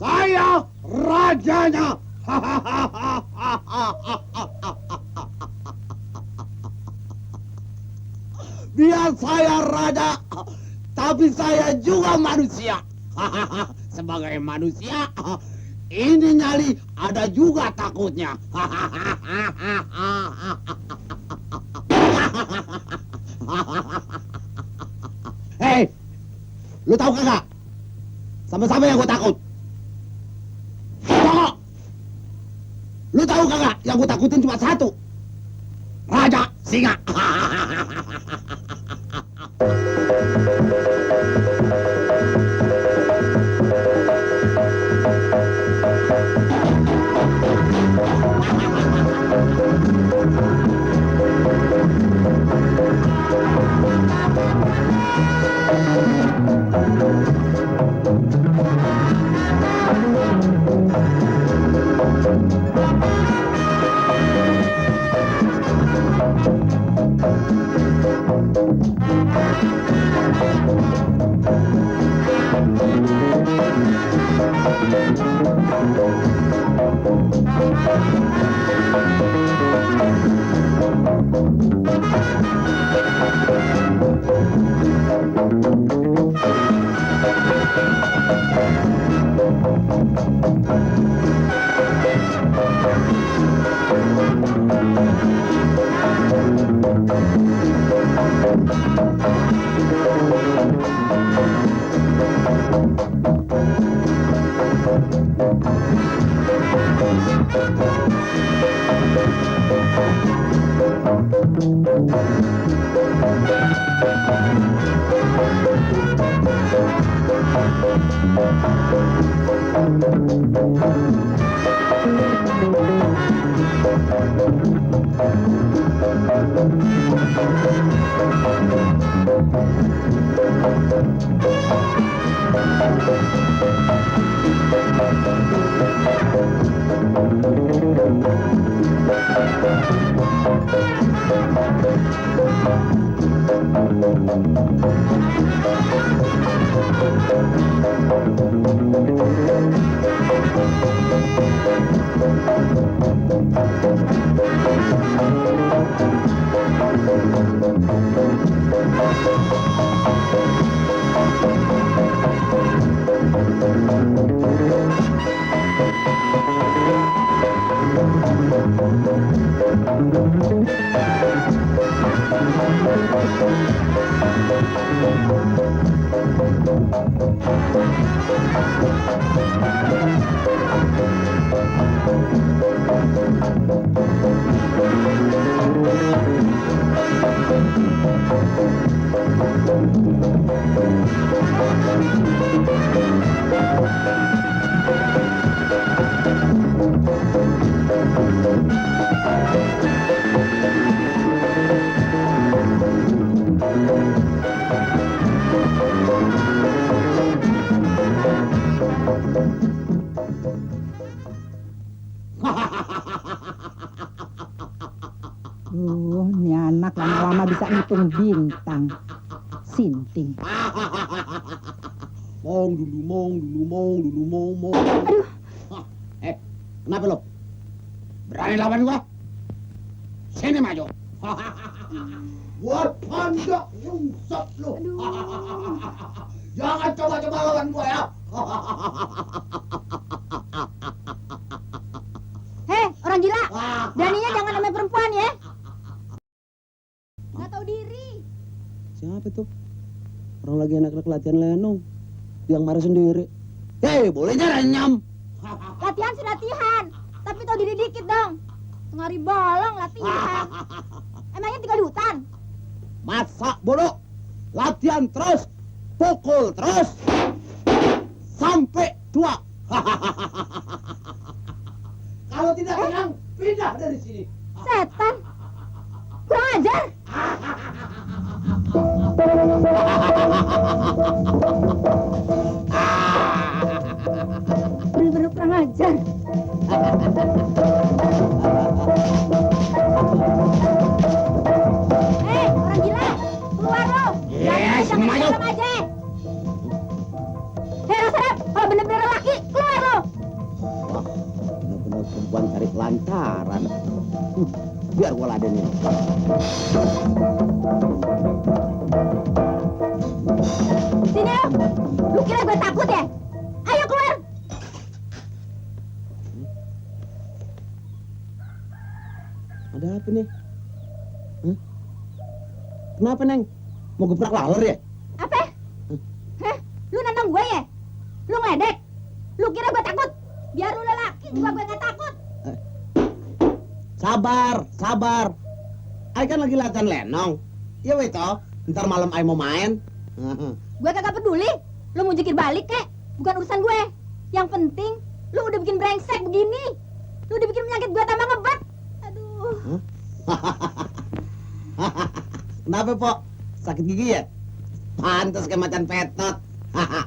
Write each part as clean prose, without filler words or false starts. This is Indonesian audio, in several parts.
Saya rajanya. Biar saya raja, tapi saya juga manusia. Sebagai manusia, ini nyali ada juga takutnya. Hei, lu tahu kagak? Sama-sama yang gue takut. Tunggu. Lu tahu kagak? Yang gue takutin cuma satu. Raja Singa. Ini anak lama-lama bisa ngitung bintang. Sinting. Mong dulu, mong dulu, mong dulu, mong. Aduh. Kenapa lo? Berani lawan gua? Sini maju. Gua tanda nyungsap lo. Jangan coba-coba lawan gua ya. Hei, orang gila. Beraninya jangan namanya perempuan ya. Nggak tahu diri. Siapa tuh? Orang lagi anak-anak latihan lenong. Yang marah sendiri. Hei, bolehnya renyam. Latihan sih latihan. Tapi tahu diri dikit dong. Tengah hari bolong latihan. Emangnya tinggal di hutan? Masa bodoh. Latihan terus. Pukul terus. Sampai tua. Kalau tidak kenyang, pindah dari sini. Setan. Kurang ajar. Bener-bener kurang ajar. Hei, orang gila. Keluar lo. Yes, Jangan maju. dalam aja. Hei, Rasarap. Kalau bener-bener laki, keluar lo. Kenapa nih? Hah? Kenapa, Neng? Mau gebrak laler ya? Apa? Heh, lu nantang gue ya? Lu ngeledek? Lu kira gue takut? Biar lu lelaki juga gue gak takut. Sabar, sabar. Ai kan lagi latihan lenong. Iya weh toh, ntar malam Ai mau main. Gue kagak peduli. Lu mau jekir balik kek? Bukan urusan gue. Yang penting, lu udah bikin brengsek begini. Lu udah bikin penyakit gue tambah ngebet. Aduh. Kenapa, Pok? Sakit gigi ya? Pantes kayak macan petot.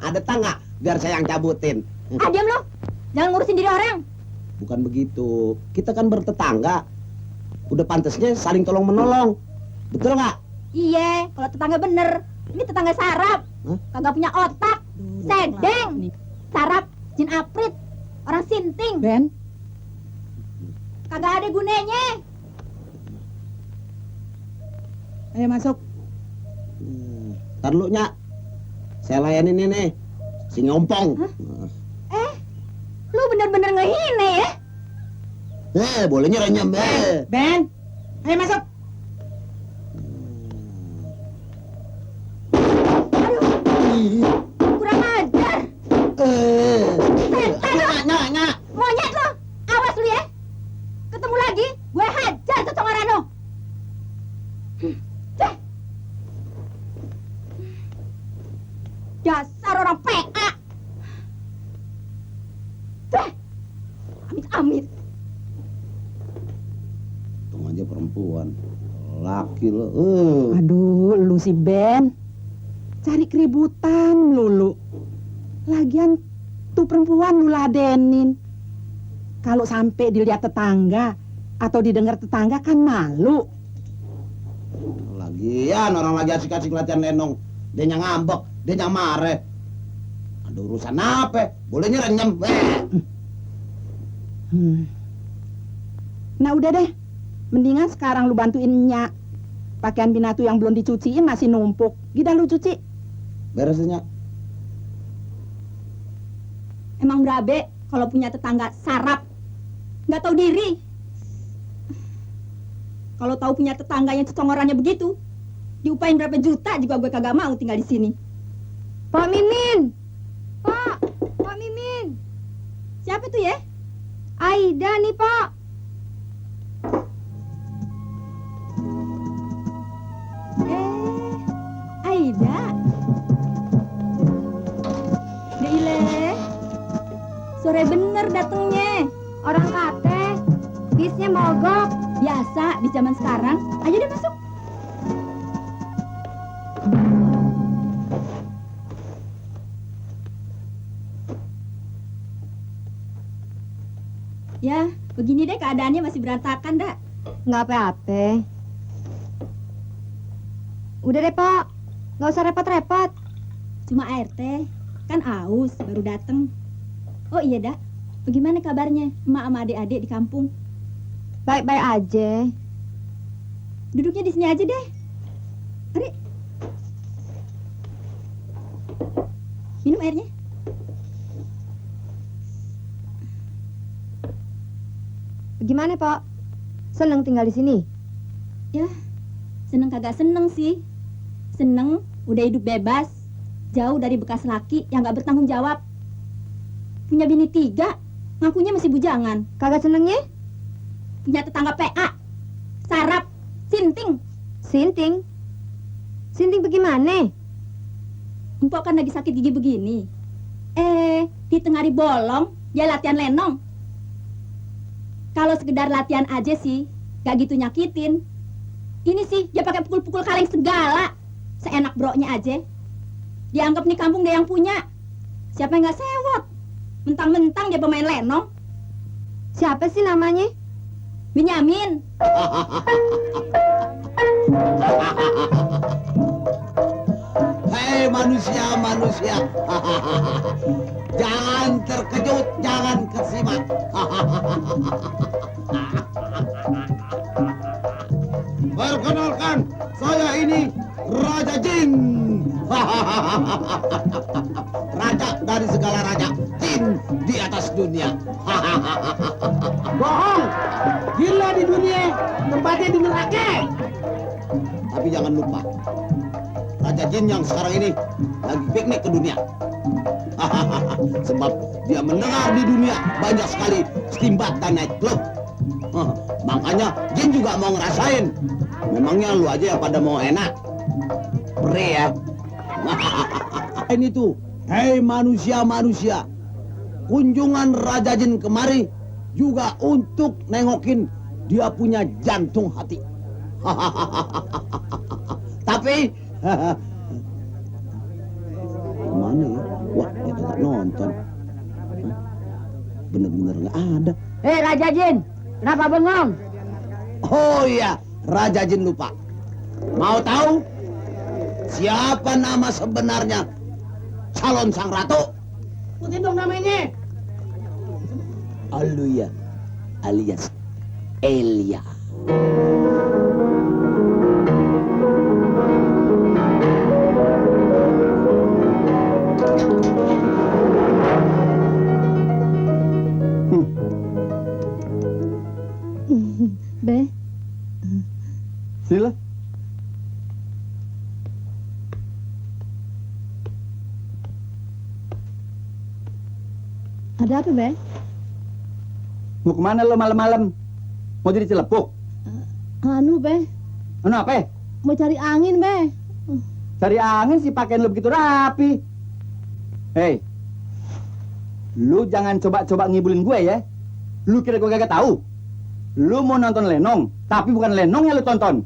Ada tangga biar saya yang cabutin. Ah, diam lu. Jangan ngurusin diri orang. Bukan begitu. Kita kan bertetangga. Udah pantasnya saling tolong menolong. Betul nggak? Iya, kalau tetangga bener. Ini tetangga sarap. Hah? Kagak punya otak. Sedeng. Sarap, jin aprit. Orang sinting. Ben, Kagak ada gunanya. ayo masuk. Ntar lu, Nyak. Saya layanin ini. Si nyompong. Lu bener-bener ngehine ya. Bolehnya renyam. Ben, ayo masuk. Kurang ajar. Setan lu. Nyak. Monyet lu. Awas lu ya. Ketemu lagi, gue hajar tuh tongoran lu. Ceh. Dasar orang PA. Ceh. Amit-amit. Untung aja perempuan. Laki lo. Aduh, lu si Ben. Cari keributan lulu. Lagian tuh perempuan lu ladenin. Kalau sampai dilihat tetangga atau didengar tetangga kan malu. Lagian orang lagi asik-asik latihan lenong. Dia yang ngambek, dia yang marah. Ada urusan apa? Bolehnya renyam. Nah udah deh. Mendingan sekarang lu bantuin Nyak. Pakaian binatu yang belum dicuciin masih numpuk. Gida lu cuci. Beresnya. Emang berabe kalau punya tetangga sarap. Nggak tahu diri. Kalau tahu punya tetangga yang cetongorannya begitu, diupain berapa juta juga gue kagak mau tinggal di sini. Pak Mimin. Pak Mimin. Siapa tuh ya? Aida nih, Pak. Aida. Dile. Sore bener datengnya. Orang kate. Bisnya mogok. Biasa di zaman sekarang. Ayo deh masuk. Ya, begini deh keadaannya masih berantakan, dak. Nggak apa-apa. Udah deh, Pak. Nggak usah repot-repot. Cuma air teh, kan aus, baru dateng. Oh iya, dak. Bagaimana kabarnya emak sama adik-adik di kampung? Baik-baik aja. Duduknya di sini aja deh. Mari. Minum airnya. Bagaimana, Pak? Seneng tinggal di sini? Ya, seneng kagak seneng sih. Seneng udah hidup bebas, jauh dari bekas laki yang gak bertanggung jawab. Punya bini 3, ngakunya masih bujangan. Kagak senengnya? Punya tetangga PA, sarap, sinting. Sinting? Sinting bagaimana? Empok kan lagi sakit gigi begini. Di tengah hari bolong, dia latihan lenong. Kalau sekedar latihan aja sih, gak gitu nyakitin. Ini sih, dia pakai pukul-pukul kaleng segala. Seenak broknya aja. Dianggap nih kampung dia yang punya. Siapa yang gak sewot? Mentang-mentang dia pemain lenong. Siapa sih namanya? Benyamin. Hei manusia. Jangan terkejut, jangan kesimak. Perkenalkan, saya ini Raja Jin. Raja dari segala raja, jin di atas dunia. Bohong. Gila di dunia, tempatnya di neraka. Tapi jangan lupa, Raja Jin yang sekarang ini lagi piknik ke dunia. Sebab dia mendengar di dunia banyak sekali stimbat dan nightclub. Makanya Jin juga mau ngerasain. Memangnya lu aja yang pada mau enak? Pre ya. Ini tuh, hei manusia-manusia, kunjungan Raja Jin kemari juga untuk nengokin dia punya jantung hati. Tapi mana ya? Wah, dia kagak nonton. Bener-bener nggak ada. Hei Raja Jin, kenapa bengong? Oh iya, Raja Jin lupa. Mau tahu siapa nama sebenarnya calon sang ratu? Sebutin dong namanya. Aluya alias Elia. Be, Sila. ada apa, Be? Mau kemana lo malam-malam? Mau jadi celepuk? Anu, Be, Anu apa? mau cari angin, Be. Cari angin sih pakaian lo begitu rapi. Hei, lu jangan coba-coba ngibulin gue ya. Lu kira gue kagak tahu? Lu mau nonton Lenong, tapi bukan Lenong yang lu tonton.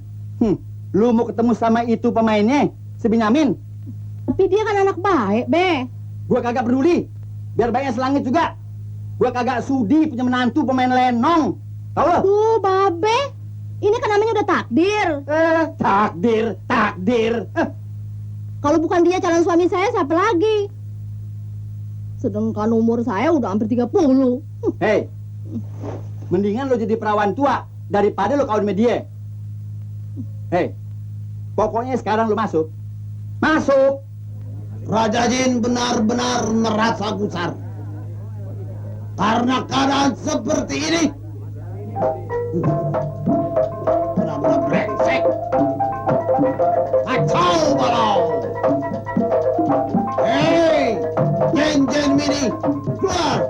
Lu mau ketemu sama itu pemainnya, si Benyamin. Tapi dia kan anak baik, Be. Gue kagak peduli. Biar baiknya selangit juga. Gue kagak sudi punya menantu pemain Lenong. Tahu lo? Tuh, Babe. Ini kan namanya udah takdir. Takdir. Kalau bukan dia calon suami saya, siapa lagi? Sedangkan umur saya udah hampir 30. Hei, mendingan lo jadi perawan tua daripada lo kawin sama dia. Hei, pokoknya sekarang lo masuk. Masuk! Raja Jin benar-benar merasa gusar. Karena keadaan seperti ini. Benar-benar brengsek. Kacau balau. Hei, Jin Mini, keluar.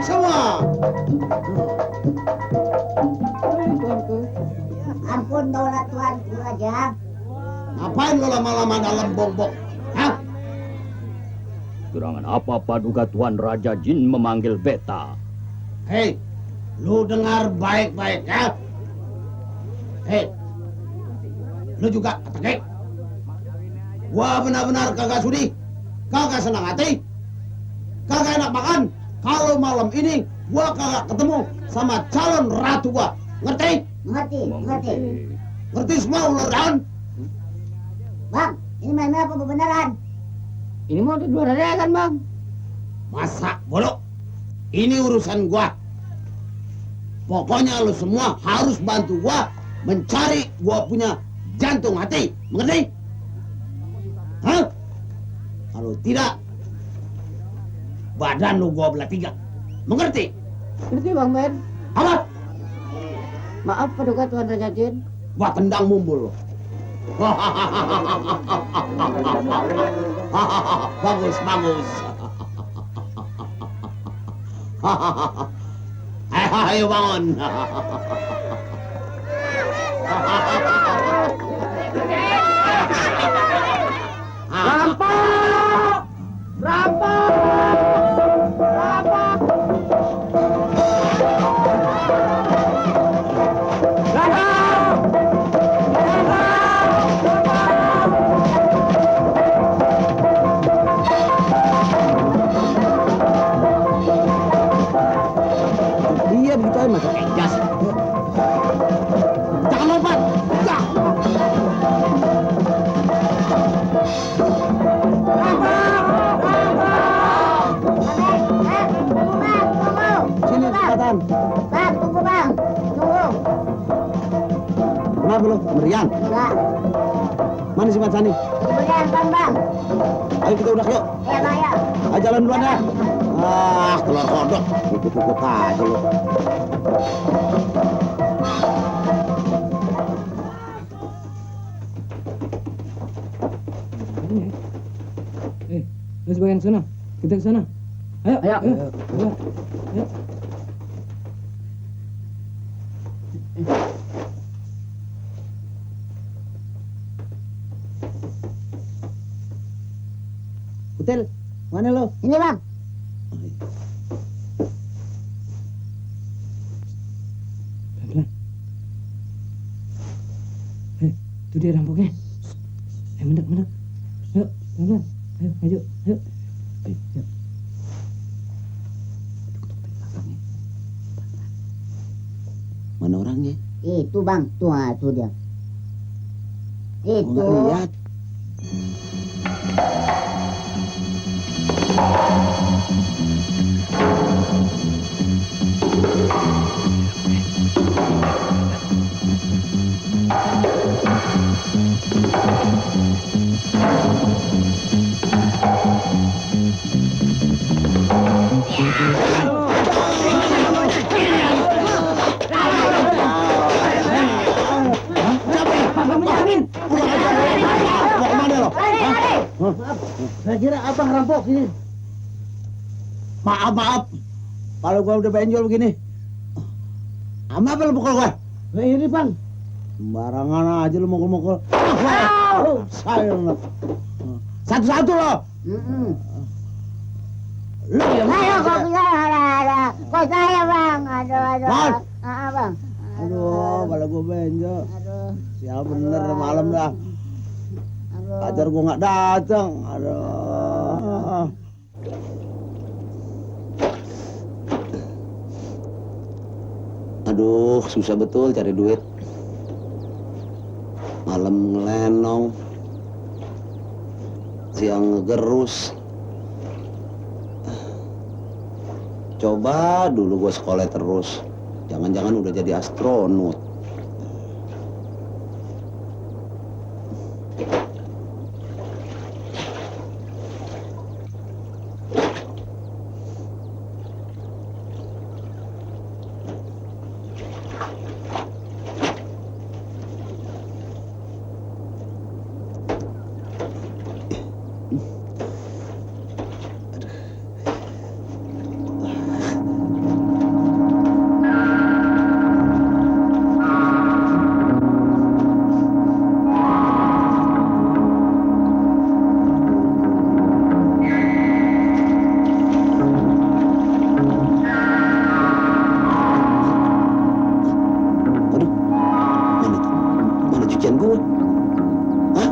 Semua. Ampun daulat Tuanku Raja. Ngapain lo lama-lama dalam bongbong? Hah? Gerangan apa paduga Tuan Raja Jin memanggil beta? Hei, lu dengar baik-baik ya. Hei, lu juga ketekek. Gua benar-benar kagak sudi, kagak senang hati, kagak enak makan. Kalau malam ini gua kagak ketemu sama calon ratu gua. Ngerti? Ngerti. Ngerti semua ular daun? Bang, ini main apa beneran? Ini mau dua rada kan, Bang? Masa bodoh? Ini urusan gua. Pokoknya lu semua harus bantu gua mencari gua punya jantung hati. Mengerti? Hah? Kalau tidak, badan lu gua belah 3. Mengerti? Ngerti, Bang Ben. Apa? Maaf paduka Tuan Raja Jin. Gua tendang mumbul lu. Bagus. Ayo bangun. Dia begitu aja masuk jas. Jangan lompat. Ya. Sini cepetan. Bang, tunggu bang. Tunggu. Kenapa lu? Meriang? Enggak. Mana Mana si Mansani? Kemudian bang. Ayo kita udah yuk. Ya bang ya. Ayo jalan duluan ya. Ah, telur kodok. Ikut-ikut aja lu. Lu sebagian sana. Kita ke sana. Ayo. Ayo. Hotel, mana lo? Ini bang. Pelan-pelan. Itu dia rampoknya. Ayo mendak. Ayo, pelan-pelan. Ayo, maju. Ayo. Ayo. Mana orangnya? Itu bang. Tuh dia. Gua Itu. nggak lihat. Mau kemana lo? Saya kira abang rampok ini. Maaf. Kalau gua udah benjol begini. Ama apa lu pukul gua? Nah, ini bang. Sembarangan aja lu mukul-mukul. Saya lu. Satu-satu lo. Lu yang Ayo kok bisa ada. Kok saya bang. Aduh. Bang. Bang. Aduh, kalau gua benjol. Aduh. Sial bener malam dah. Aduh. Ajar gua nggak datang. Aduh. Aduh, susah betul cari duit. Malam ngelenong, siang ngegerus. Coba dulu gua sekolah terus. Jangan-jangan udah jadi astronot. Aduh, mana cucian gua? Hah?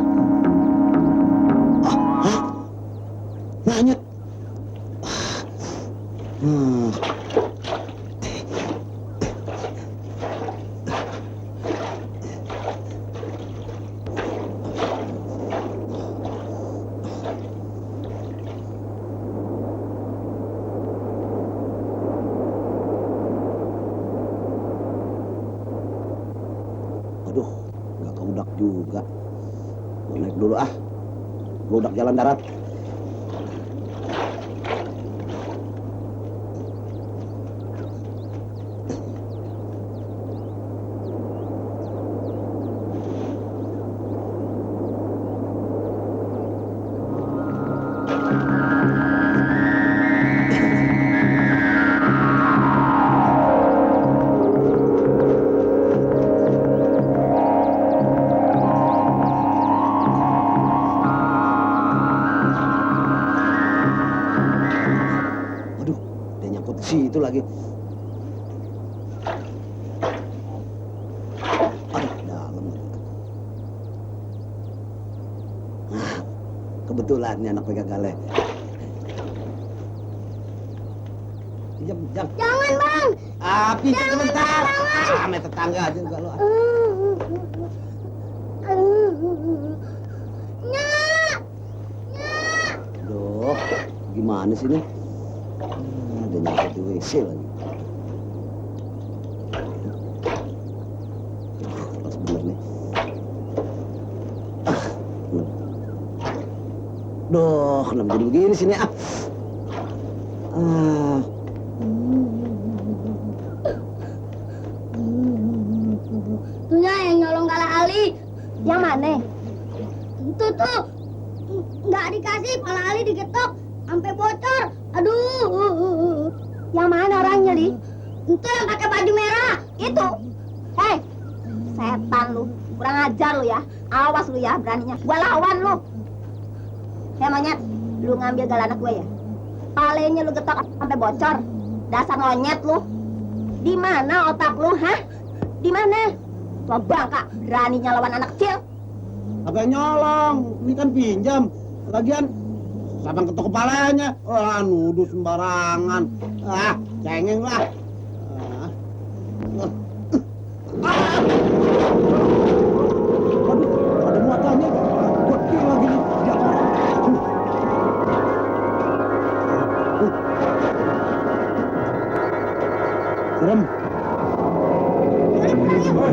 Hah? Nanyut. Hmm. Aduh, nggak keudak juga. Gua naik dulu ah. Gua udah jalan darat. Waduh, dia nyangkut di situ lagi. Aduh, dalam. Nah, kebetulan nih anak pegang gale. Jam. Jangan bang. Pinjam sebentar. Sama tetangga aja juga lo. Aduh, gimana sih nih? Dia nyangkut di WC lagi. Aduh, pas bener nih. Duh, kenapa jadi begini sini ah? Ah, Itunya yang nyolong Kala Ali. Yang mana? Itu tuh. Nggak dikasih, Kala Ali digetok. Sampai bocor. Aduh. Yang mana orangnya, Li? Itu yang pakai baju merah. Itu. Hei, setan lu. Kurang ajar lu ya. Awas lu ya beraninya. Gua lawan lu. Hei monyet, lu ngambil galah anak gue ya? Palenya lu getok sampai bocor. Dasar monyet lu. Di mana otak lu, hah? Di mana? Tua bangka, beraninya lawan anak kecil. apa yang nyolong? Ini kan pinjam. Lagian, siapa yang ketok kepalanya? Wah, nuduh sembarangan. Ah, cengeng lah. Ah. Waduh, ada muatannya. Gede lagi nih. Ya. Serem.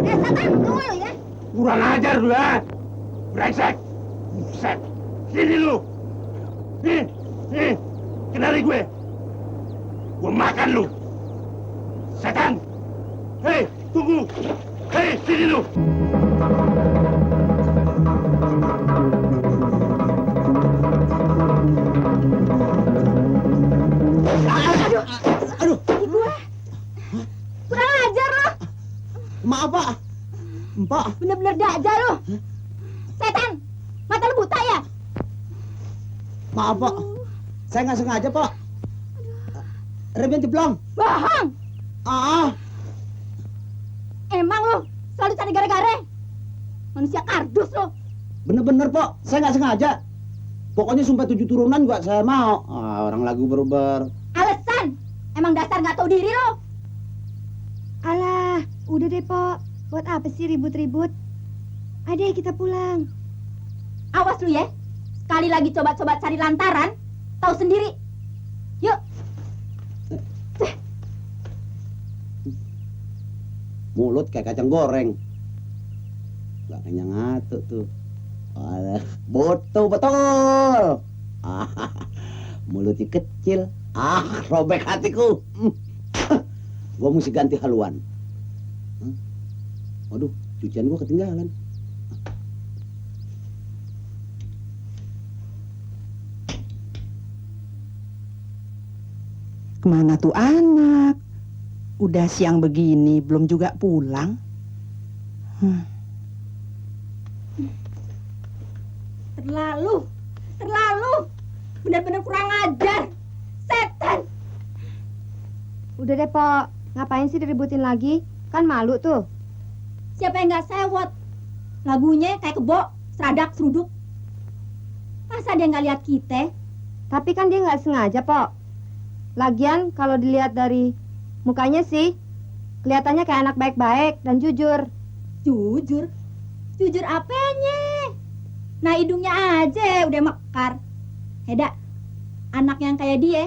Setan, tunggu lu ya. Kurang ajar lu ya. Brengsek. Buset. Sini lu. Nih. Kenali gue. Gue makan lu. Setan. Hei, tunggu. Hei, sini lu. Aduh, Kurang ajar lu. maaf Pak. Mbak, Bener-bener dajal lu. Setan, mata lu buta ya? maaf Pak. Saya nggak sengaja Pak. Remnya jeblong. Bohong. Ah, Emang lu selalu cari gara-gara. Manusia kardus lu. bener-bener Pak. Saya nggak sengaja. Pokoknya sumpah 7 turunan juga saya mau. Ah, orang lagu berber. Alasan. Emang dasar nggak tahu diri lu. Alah, udah deh, Pok. Buat apa sih ribut-ribut? Ayo kita pulang. Awas lu ya. Sekali lagi coba-coba cari lantaran, tahu sendiri. Yuk. Mulut kayak kacang goreng. Nggak kenyang ngatuk tuh. Alah, betul. Ah, mulutnya kecil. Ah, robek hatiku. Gua mesti ganti haluan. Waduh, cucian gua ketinggalan. Kemana tuh anak? Udah siang begini, belum juga pulang. Terlalu. Benar-benar kurang ajar. Setan. Udah deh, Pok. Ngapain sih diributin lagi? Kan malu tuh. Siapa yang nggak sewot? Lagunya kayak kebo, seradak, seruduk. Masa dia nggak lihat kita? Tapi kan dia nggak sengaja, Pok. Lagian kalau dilihat dari mukanya sih, kelihatannya kayak anak baik-baik dan jujur. Jujur? Jujur apanya? Nah hidungnya aja udah mekar. Heda, anak yang kayak dia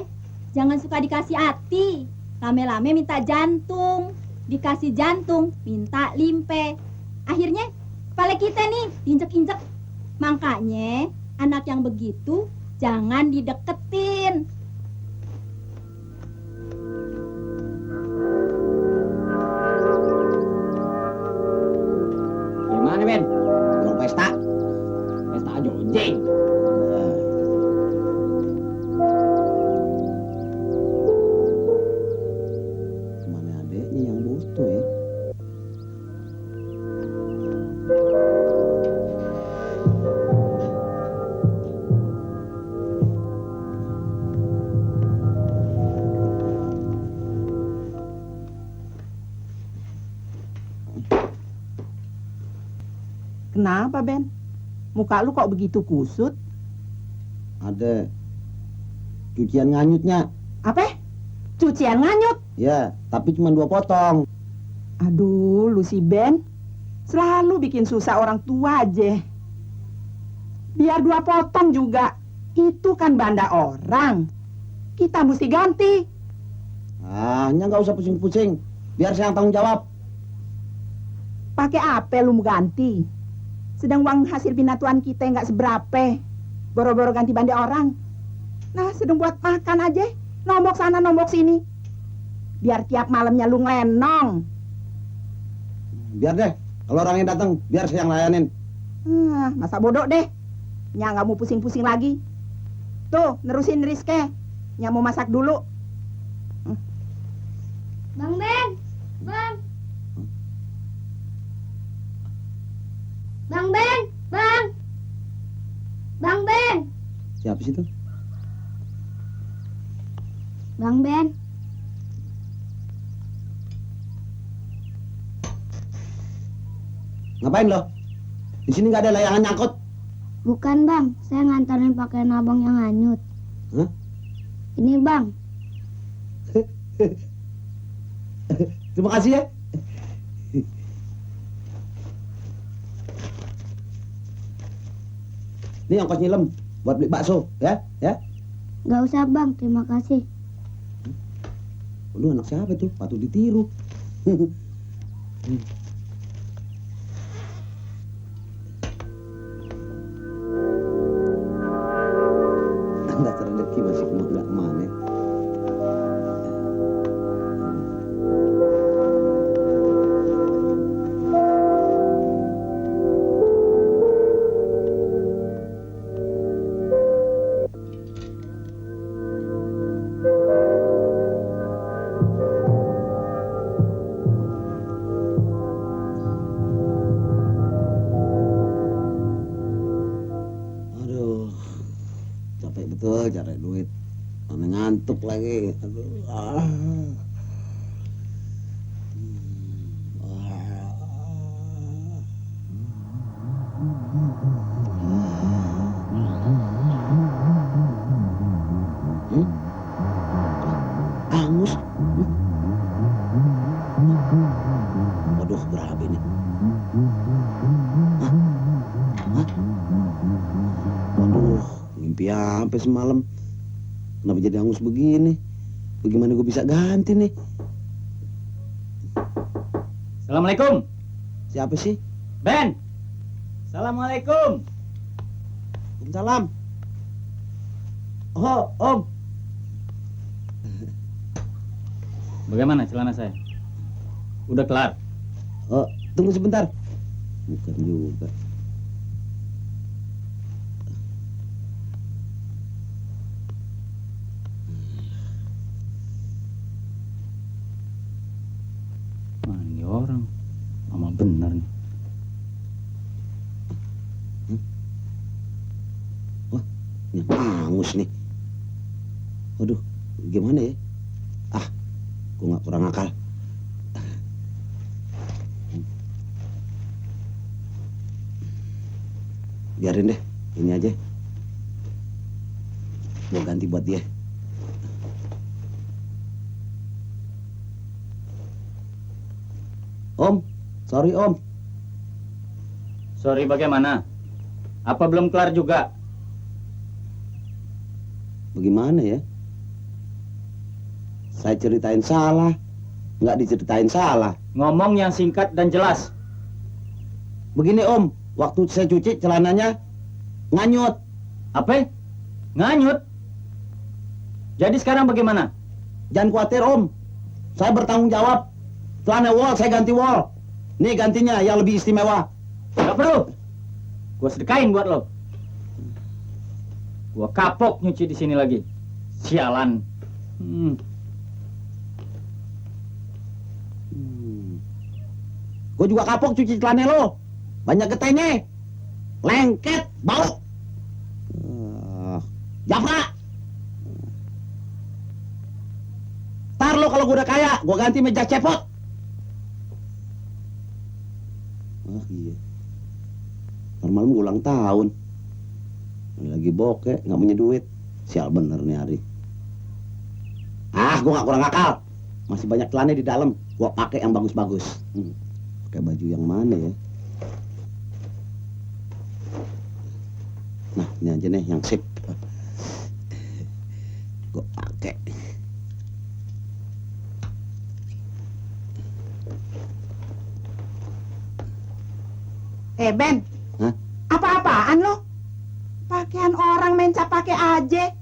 jangan suka dikasih hati. Lame-lame minta jantung. Dikasih jantung, minta limpe. Akhirnya kepala kita nih diinjek-injek. Makanya anak yang begitu jangan dideketin. Gimana, Ben? Belum pesta? Pesta aja anjing. Kemana adeknya yang butuh ya? Kenapa, Ben? Muka lu kok begitu kusut? Ada cucian nganyutnya. Apa? Cucian nganyut? Ya, tapi cuma 2 potong. Aduh, lu si Ben. Selalu bikin susah orang tua aja. Biar 2 potong juga. Itu kan banda orang. Kita mesti ganti. Ah, nggak usah pusing-pusing. Biar saya yang tanggung jawab. Pakai apa lu mau ganti? Sedang uang hasil binatuan kita nggak seberapa. Boro-boro ganti bandi orang. Nah, sedang buat makan aja. Nombok sana, nombok sini. Biar tiap malamnya lu ngelenong. Biar deh, kalau orangnya datang, biar saya yang layanin. Masa bodoh deh. Nya nggak mau pusing-pusing lagi. Tuh, nerusin Rizke. Nya mau masak dulu. Bang Ben, Bang. Bang Ben, Bang. Bang Ben. Siapa sih itu? Bang Ben. Ngapain lo? Di sini nggak ada layangan nyangkut. Bukan Bang, saya ngantarin pakaian abang yang hanyut. Hah? Ini Bang. Terima kasih ya. Ini ongkos nyilem buat beli bakso, ya? Ya? Gak usah Bang, terima kasih. Lu anak siapa tuh? Patut ditiru. Dasar rezeki masih kemana-mana. Aduh, capek betul cari duit. Mana ngantuk lagi. Aduh. Angus. Waduh, berapa ini? Hah? Hah? Waduh, mimpi sampai semalam. Kenapa jadi hangus begini? Bagaimana gue bisa ganti nih? Assalamualaikum. Siapa sih? Ben. Assalamualaikum. Salam. Oh, Om. Bagaimana celana saya? Udah kelar? Oh, tunggu sebentar. Bukan juga. Wah, ini orang. Lama bener nih. Ini hangus nih. Waduh, gimana ya? Ah, gue nggak kurang akal. Biarin deh, ini aja. Gue ganti buat dia. Om, sorry Om. Sorry bagaimana? Apa belum kelar juga? Bagaimana ya? Saya ceritain salah, nggak diceritain salah. Ngomong yang singkat dan jelas. Begini Om, waktu saya cuci celananya nganyut. Apa? Nganyut? Jadi sekarang bagaimana? Jangan khawatir Om, saya bertanggung jawab. Celana wol saya ganti wol. Nih gantinya yang lebih istimewa. Gak perlu. Gua sedekain buat lo. Gua kapok nyuci di sini lagi. Sialan. Gue juga kapok cuci celana lo. Banyak getenya. Lengket, bau. Jafra. Ntar lo kalau gue udah kaya, gue ganti meja cepot. Ah iya. Ntar malam gue ulang tahun. Lagi bokeh, nggak punya duit. Sial bener nih hari. Ah, gue nggak kurang akal. Masih banyak celana di dalam. Gue pakai yang bagus-bagus. Pakai baju yang mana ya? Nah, ini aja nih yang sip. Gue pakai. Ben, Hah? apa-apaan lo? Pakaian orang main cap pakai aja.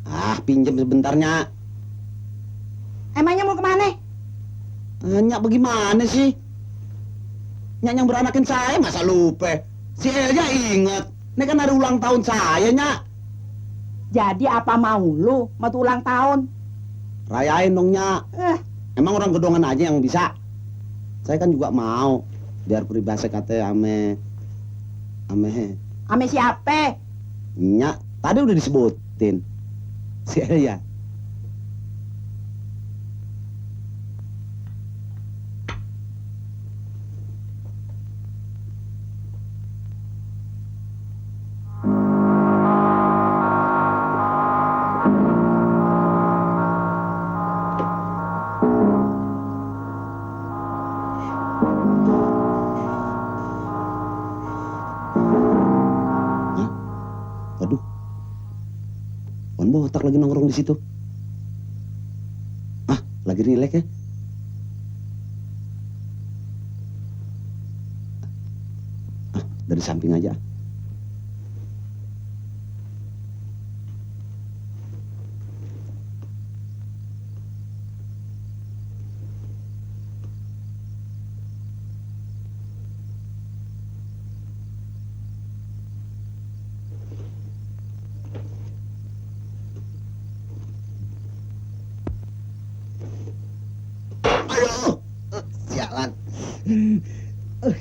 Ah, pinjam sebentarnya. Emangnya mau kemana? Nyak bagaimana sih? Nyak yang beranakin saya masa lupa? Si Elja inget. Ini kan hari ulang tahun saya, Nyak. Jadi apa mau lu? Mau ulang tahun? Rayain dong, Nyak. Emang orang gedongan aja yang bisa? Saya kan juga mau. Biar peribahasa katanya Ame siapa? Nyak, tadi udah disebutin. Si Elja. Waduh, Wan botak lagi nongkrong di situ. Ah, lagi rileks ya? Ah, dari samping aja. Aduh, sialan. Aduh.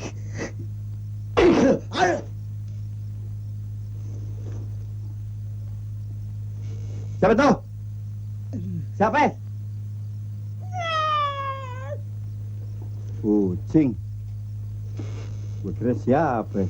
Siapa tuh? Siapa? Kucing. Gue kira siapa?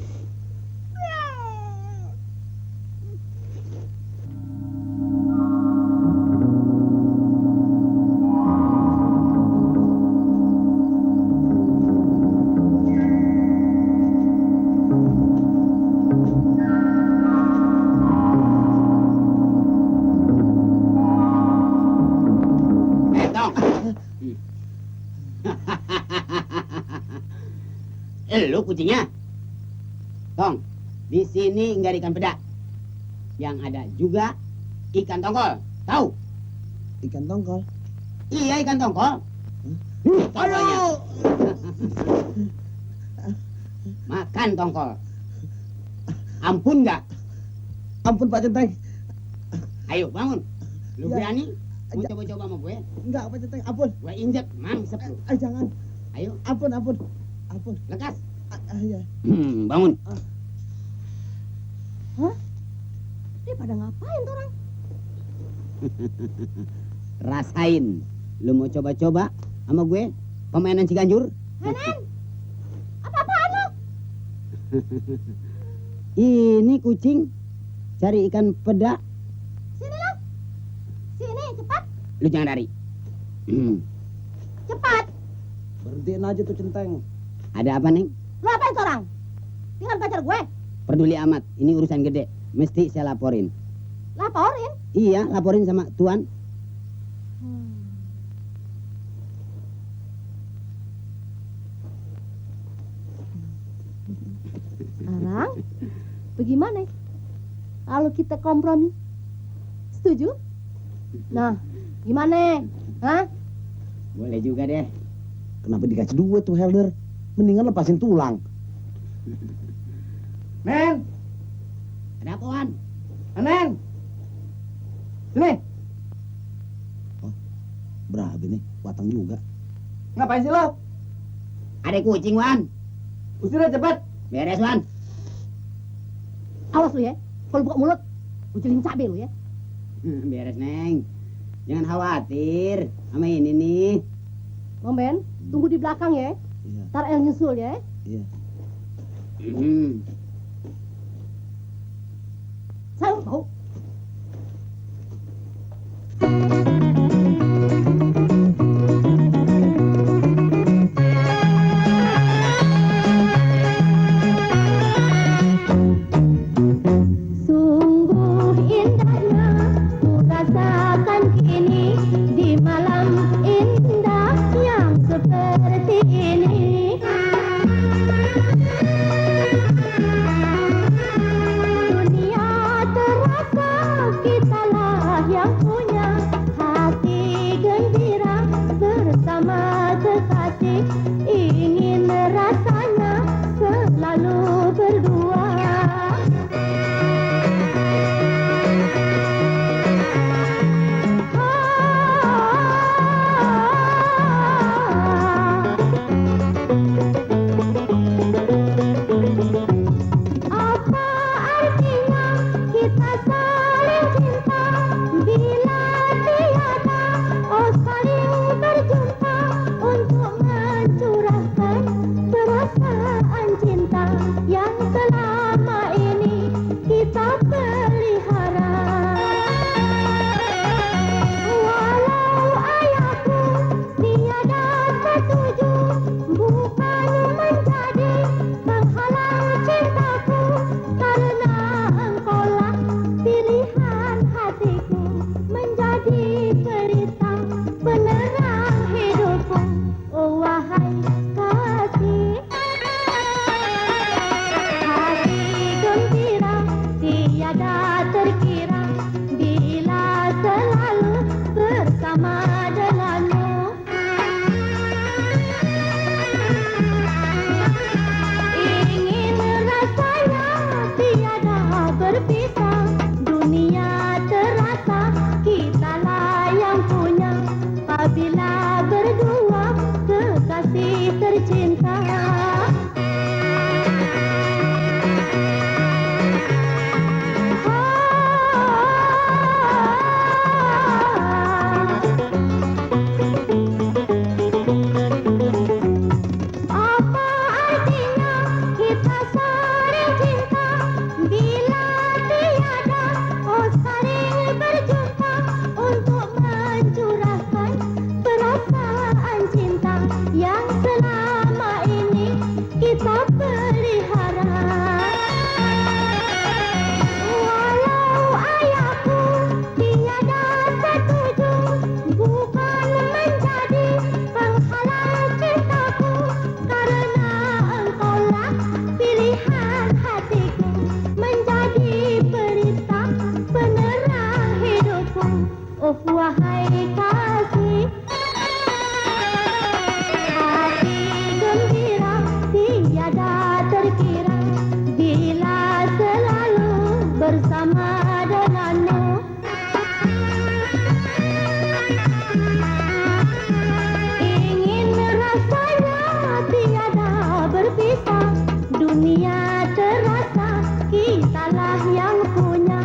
Lu kucingnya, Tong. Di sini nggak ada ikan peda. Yang ada juga ikan tongkol. Tahu? Ikan tongkol. Iya, ikan tongkol. Tongkolnya. Makan tongkol. Ampun nggak? Ampun Pak Centeng. Ayo bangun. Lu Ya. berani? Mau coba-coba sama gue? Enggak Pak Centeng, ampun. Gue injek, mangsep lu. Jangan. Ayo, Ampun. Ampun. lekas. Ya. Bangun. Dia pada ngapain tuh orang? Rasain. Lu mau coba-coba sama gue? Permainan Ciganjur? Nenen, apa-apaan lu? Ini kucing cari ikan peda. Sini lu. Sini, cepat. Lu jangan lari. Cepat. Berhentiin aja tuh Centeng. Ada apa, Neng? Lu apain tuh orang? Dengan pacar gue? Peduli amat. Ini urusan gede. Mesti saya laporin. Laporin. Iya, laporin sama Tuan. Arang, bagaimana kalau kita kompromi? Setuju? Nah, gimana? Hah? Boleh juga deh. Kenapa dikasih duit tuh Helder? Mendingan lepasin tulang. Men, Ada apaan? Nen. Sini. Berapa nih? Batang juga. Ngapain sih lo? Ada kucing, Wan. Usir aja cepet. Beres, Wan. Awas lu ya, kalau buka mulut, ucilin cabai lu ya. Beres, Neng. Jangan khawatir sama ini nih. Bang Ben, tunggu di belakang ya. Iya. Ntar El nyusul ya. Iya. Saya mau. Sungguh indahnya ku rasakan kini di malam indah yang seperti ini. Dunia terasa berpisah, dunia terasa kitalah yang punya. Apabila berdua kekasih tercinta. Apa artinya kita saling cinta bila tiada saling berjumpa untuk mencurahkan perasaan cinta yang selama ini kita pelihara. Walau ayahku tiada setuju, bukan menjadi penghalang cintaku, karena engkaulah pilihan hatiku, menjadi pelita penerang hidupku. Oh wahai kasih, hati gembira tiada terkira bila selalu bersama denganmu. Ingin rasanya tiada berpisah, dunia terasa kitalah yang punya.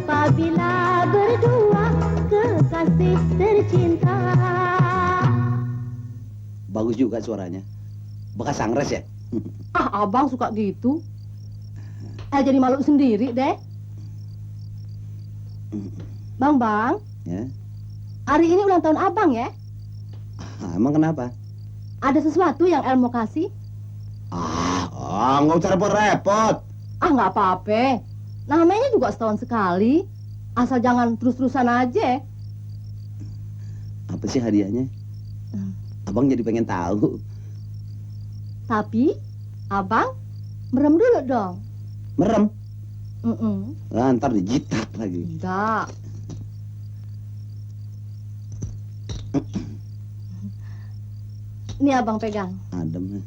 Apabila berdua kekasih tercinta. Bagus juga suaranya. Bekas sangres ya? Ah, abang suka gitu. Jadi malu sendiri deh. Bang, Ya. hari ini ulang tahun abang ya? Emang kenapa? Ada sesuatu yang El mau kasih? Nggak usah repot-repot. Ah, nggak apa-apa. Namanya juga setahun sekali. Asal jangan terus-terusan aja. Apa sih hadiahnya? Abang jadi pengen tahu. Tapi, abang merem dulu dong. Merem? Mm-mm. Ntar dijitak lagi. Enggak. Ini abang pegang. Adem.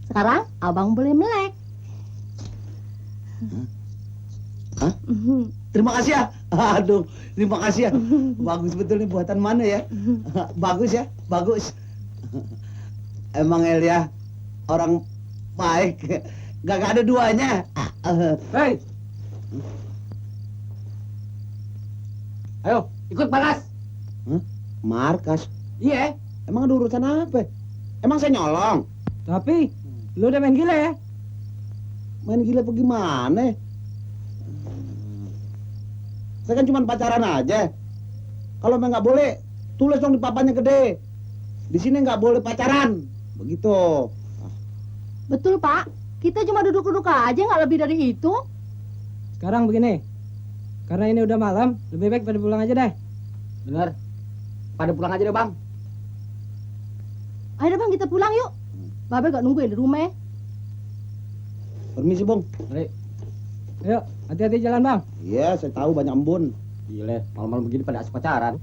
Sekarang abang boleh melek. Hah? Terima kasih ya. Aduh, terima kasih ya. Bagus betul nih buatan mana ya. Bagus ya, bagus. Emang Elia orang baik. Gak ada duanya. Hei! Ayo, ikut balas. Markas. Iya, Emang ada urusan apa? Emang saya nyolong. tapi lu udah main gila ya? Main gila apa gimana? Saya kan cuma pacaran aja. Kalau memang nggak boleh, tulis dong di papannya gede. Di sini nggak boleh pacaran. Begitu. Betul, Pak. Kita cuma duduk-duduk aja, nggak lebih dari itu. Sekarang begini, karena ini udah malam, lebih baik pada pulang aja deh. Bener. Pada pulang aja deh, Bang. Ayo deh, Bang, kita pulang yuk. Babe gak nungguin di rumah. Permisi, Bung. Mari. Ayo, hati-hati jalan bang. Iya, saya tahu banyak embun. Gile, malam-malam begini pada asik pacaran.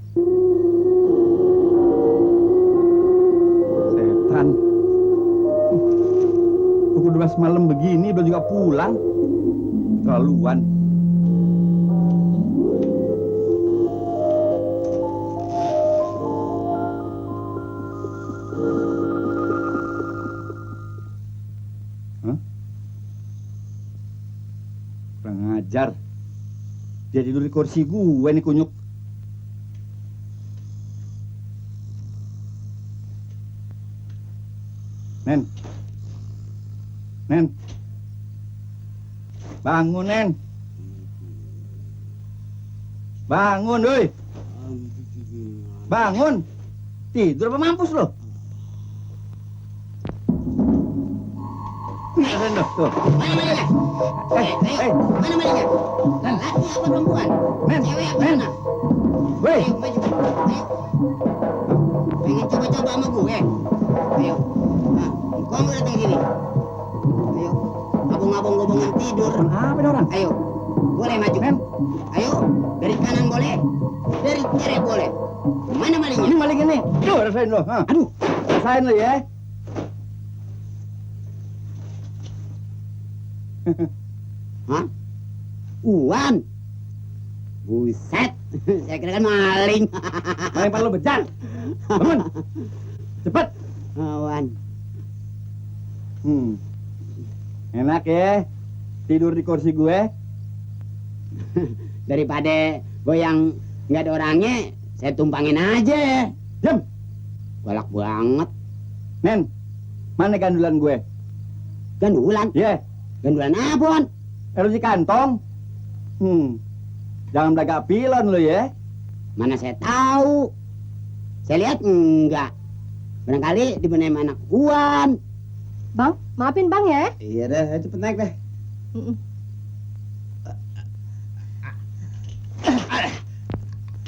Setan. Pukul 12 malam begini belum juga pulang. Terlaluan. Hah? Kurang ajar. Dia tidur di kursi gue nih kunyuk. Nen. Nen. Bangun, Nen. Bangun, woi. Bangun. Tidur apa mampus lo? Nen, tuh. Mana mananya? Mana mananya? Laki apa perempuan? Nen, Cewek apa Nen. mana? Woi. Ayo, maju. Ayo. Pengen coba-coba sama gue? Ayo. Nah, kau mau datang sini? Ayo. Abang-abang gobongan tidur. Apa nih orang? Ayo. Boleh maju. Nen. Ayo. Dari kanan boleh. Dari kiri boleh. Mana malingnya? Ini maling ini. Tuh, rasain lo. Ha. Aduh, rasain lo ya. Hah? Uwan. Buset. Saya kira kan maling. Maling lu bejat. Bangun. Cepet. Uwan. Enak ya. Tidur di kursi gue. Daripada goyang nggak ada orangnya, saya tumpangin aja. Diam. Galak banget. Nen, mana gandulan gue? Gandulan? Ye, Gandulan apa, Wan? erusi kantong. Jangan belagak pilon lu ya. Mana saya tahu. Saya lihat enggak. Barangkali dibenahi sama anak Uwan. Bang, maafin Bang ya. Iya deh, cepet naik deh.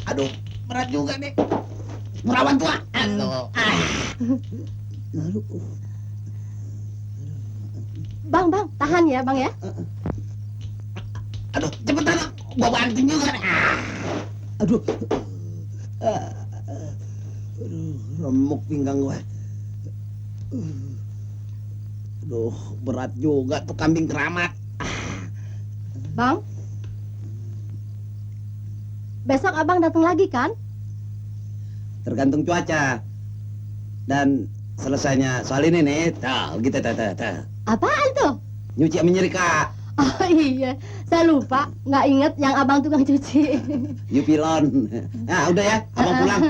Aduh, berat juga nih. Perawan tua. Bang, tahan ya Bang ya. Aduh, cepetan. Gua banting juga nih. Aduh. Aduh, remuk pinggang gua. Aduh, berat juga tuh kambing keramat. Bang, besok Abang datang lagi kan? Tergantung cuaca. Dan selesainya soal ini nih, gitu, Apaan tuh? nyuci sama nyerika. Oh iya, saya lupa, nggak inget yang Abang tukang cuci. Yupilon. Nah, udah ya, abang pulang.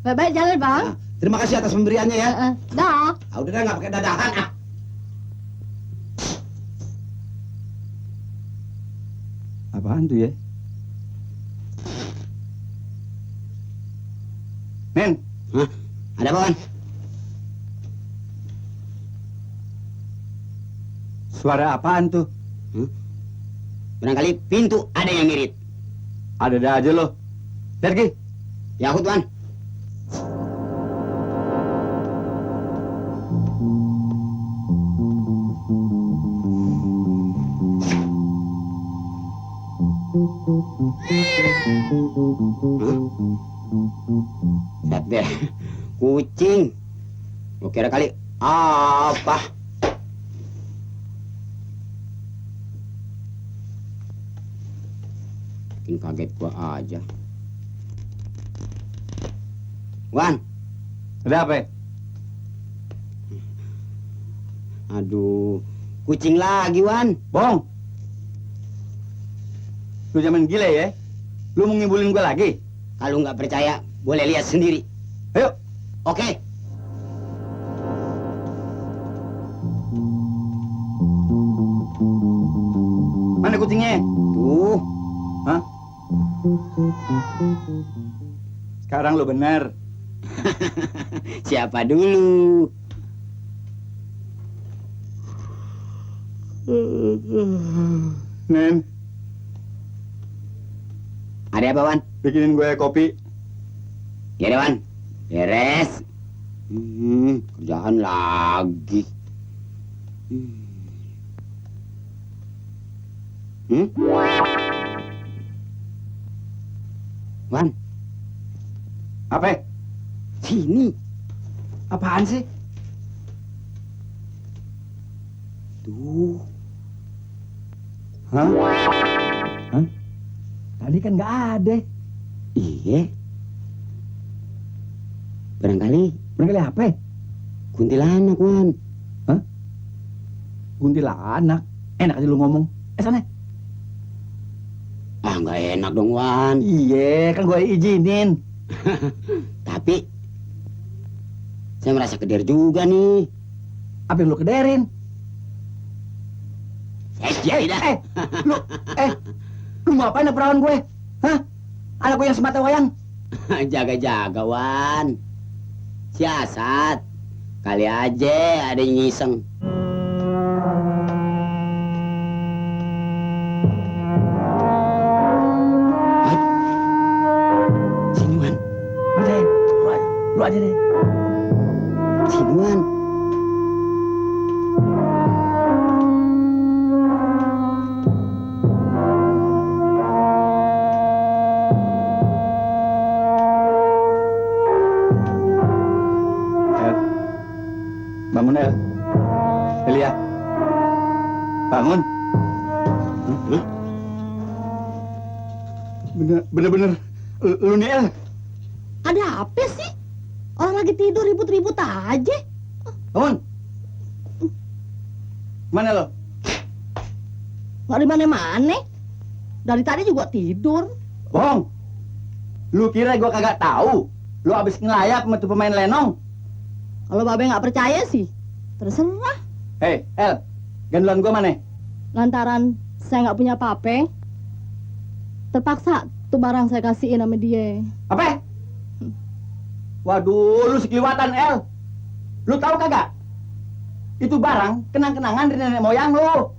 Bye-bye, jalan Bang. Nah, terima kasih atas pemberiannya ya. Dah. Ah, udah dah, nggak pakai dadahan. Apaan tuh ya? Nen, Hah? Ada apa, Wan? suara apaan tuh? Barangkali pintu ada yang ngirit. Ada aja lo. Lihat Ki. Ya, Wan. Lihat deh, kucing. Gua kira kali apa? Bikin kaget gua aja. Wan, Ada apa? aduh, kucing lagi, Wan. Bohong. Lu zaman gila ya? Lu mau ngibulin gua lagi? Kalau nggak percaya, boleh lihat sendiri. Ayo. Oke. Mana kucingnya? Tuh, Hah? Sekarang lu bener. siapa dulu? Nen, Ada apa, Wan? bikinin gue kopi. Ya deh, Wan. Beres. Kerjaan lagi. Wan, Apa? sini. Apaan sih? Tuh, Hah? Hah? Tadi kan nggak ada. iya. Barangkali Barangkali apa? kuntilanak, Wan. Kuntilanak. Enak aja lu ngomong. Sana. Ah, nggak enak dong, Wan. Iya, kan gue izinin. Tapi saya merasa keder juga nih. Apa yang lu kederin? Ya udah. Lu, lu mau apain ya perawan gue? Hah? Anak gue yang semata wayang? Jaga-jaga, Wan. Siasat. Kali aja ada yang ngiseng. Hah? Sini, Wan. Udah, lu aja deh. Sini, Wan. Bangun ya. Bangun. Hah? Bener-bener lu nih, El. Ada apa sih? Orang lagi tidur ribut-ribut aja. Bangun. Mana lo? Nggak di mana-mana. Dari tadi juga tidur. Bohong. Lu kira gua kagak tahu? Lu abis ngelayap sama tuh pemain lenong. Kalau Babe nggak percaya sih, terserah. Hei, El. Gandulan gua mana? Lantaran saya nggak punya apa-apa, terpaksa tuh barang saya kasihin sama dia. Apa? Waduh, lu sekeliwatan, El. Lu tahu kagak? Itu barang kenang-kenangan dari nenek moyang lu.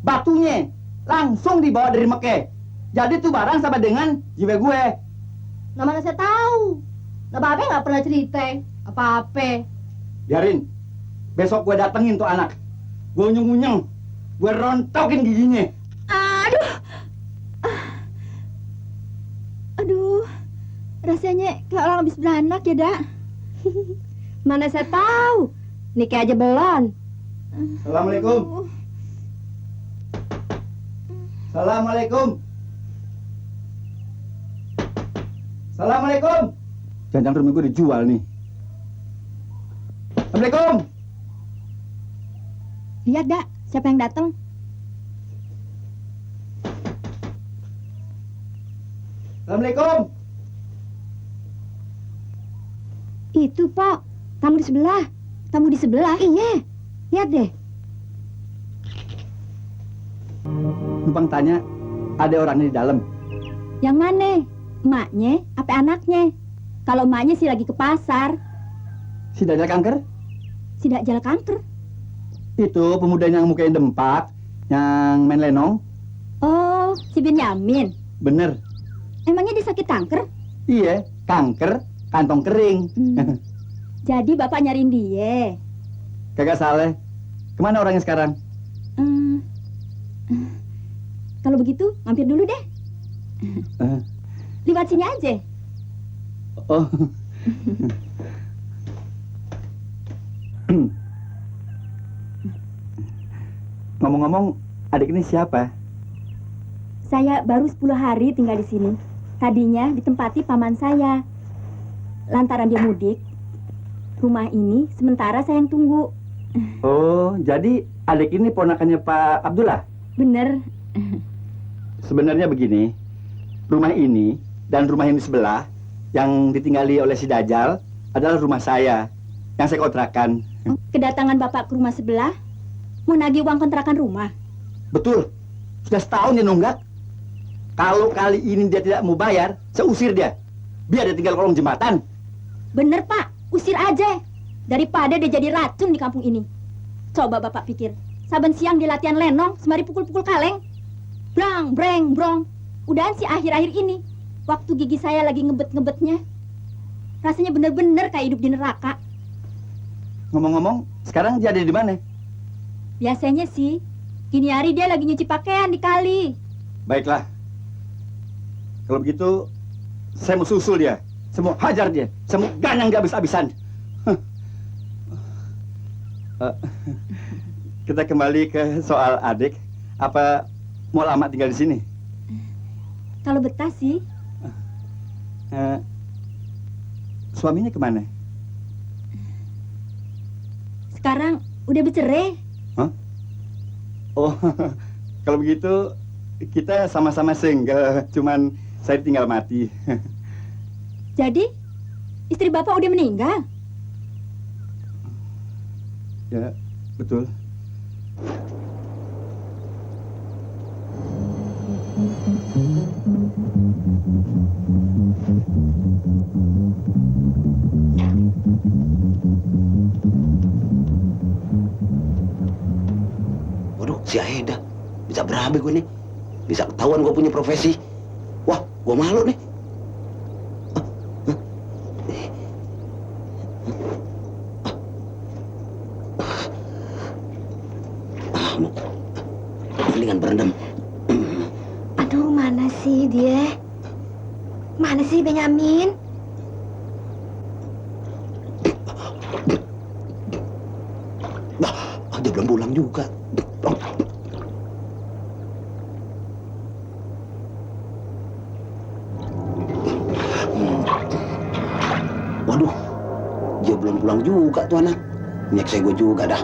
Batunya langsung dibawa dari Mekah. Jadi tuh barang sama dengan jiwa gue. Nah mana saya tahu? Nah Babe nggak pernah cerita apa-apa. Biarin. Besok gue datengin tuh anak. Gue unyeng-unyeng. Gue rontokin giginya. Aduh. Aduh. Rasanya kayak orang habis beranak ya, Dak. Mana saya tahu? Nikah aja belum. Assalamualaikum. Assalamualaikum. Assalamualaikum. Jangan rumah gue dijual nih. Assalamualaikum. Lihat, Dak, siapa yang datang? Assalamualaikum. Itu Pak, tamu di sebelah. Tamu di sebelah. Iya, lihat deh. Numpang tanya, ada orangnya di dalam. Yang mana? Emaknya apa anaknya? Kalau emaknya sih lagi ke pasar. Si Dajjal kanker? Si Dajjal kanker. Itu pemuda yang mukanya dempak, yang main lenong. Oh, si Benyamin. Bener. Emangnya dia sakit kanker? Iya, kanker kantong kering. Jadi bapak nyariin dia. Kagak salah. Kemana orangnya sekarang? Kalau begitu, mampir dulu deh. Eh, Lewat sini aja. Oh. Ngomong-ngomong, adik ini siapa? Saya baru 10 hari tinggal di sini. Tadinya ditempati paman saya. Lantaran dia mudik, rumah ini sementara saya yang tunggu. Oh, jadi adik ini ponakannya Pak Abdullah? Bener. Sebenarnya begini, rumah ini dan rumah ini sebelah yang ditinggali oleh si Dajjal adalah rumah saya yang saya kontrakan. Kedatangan bapak ke rumah sebelah, mau nagih uang kontrakan rumah. Betul, sudah setahun dia nunggak. Kalau kali ini dia tidak mau bayar, saya usir dia. Biar dia tinggal kolong jembatan. Bener pak, usir aja. Daripada dia jadi racun di kampung ini. Coba bapak pikir, saben siang dia latihan lenong, semari pukul-pukul kaleng. Brang, breng, brong. Udahan sih akhir-akhir ini, waktu gigi saya lagi ngebet-ngebetnya. Rasanya bener-bener kayak hidup di neraka. Ngomong-ngomong, sekarang dia ada di mana? Biasanya sih, kini hari dia lagi nyuci pakaian di kali. Baiklah. Kalau begitu, saya mau susul dia. Saya mau hajar dia. Saya mau ganyang dia habis-habisan. Kita kembali ke soal adik. Apa mau lama tinggal di sini? Kalau betah sih, Suaminya kemana? sekarang udah bercerai. Oh, kalau begitu kita sama-sama single. Cuman saya tinggal mati. Jadi, istri bapak udah meninggal. Ya, betul. Waduh, si Aida. Bisa berabe gue nih. Bisa ketahuan gue punya profesi. Wah, gue malu nih. Mendingan berendam. Aduh, mana sih dia? Mana sih Benyamin? Dia belum pulang juga. belum pulang juga tuh anak. Nyekse gue juga dah.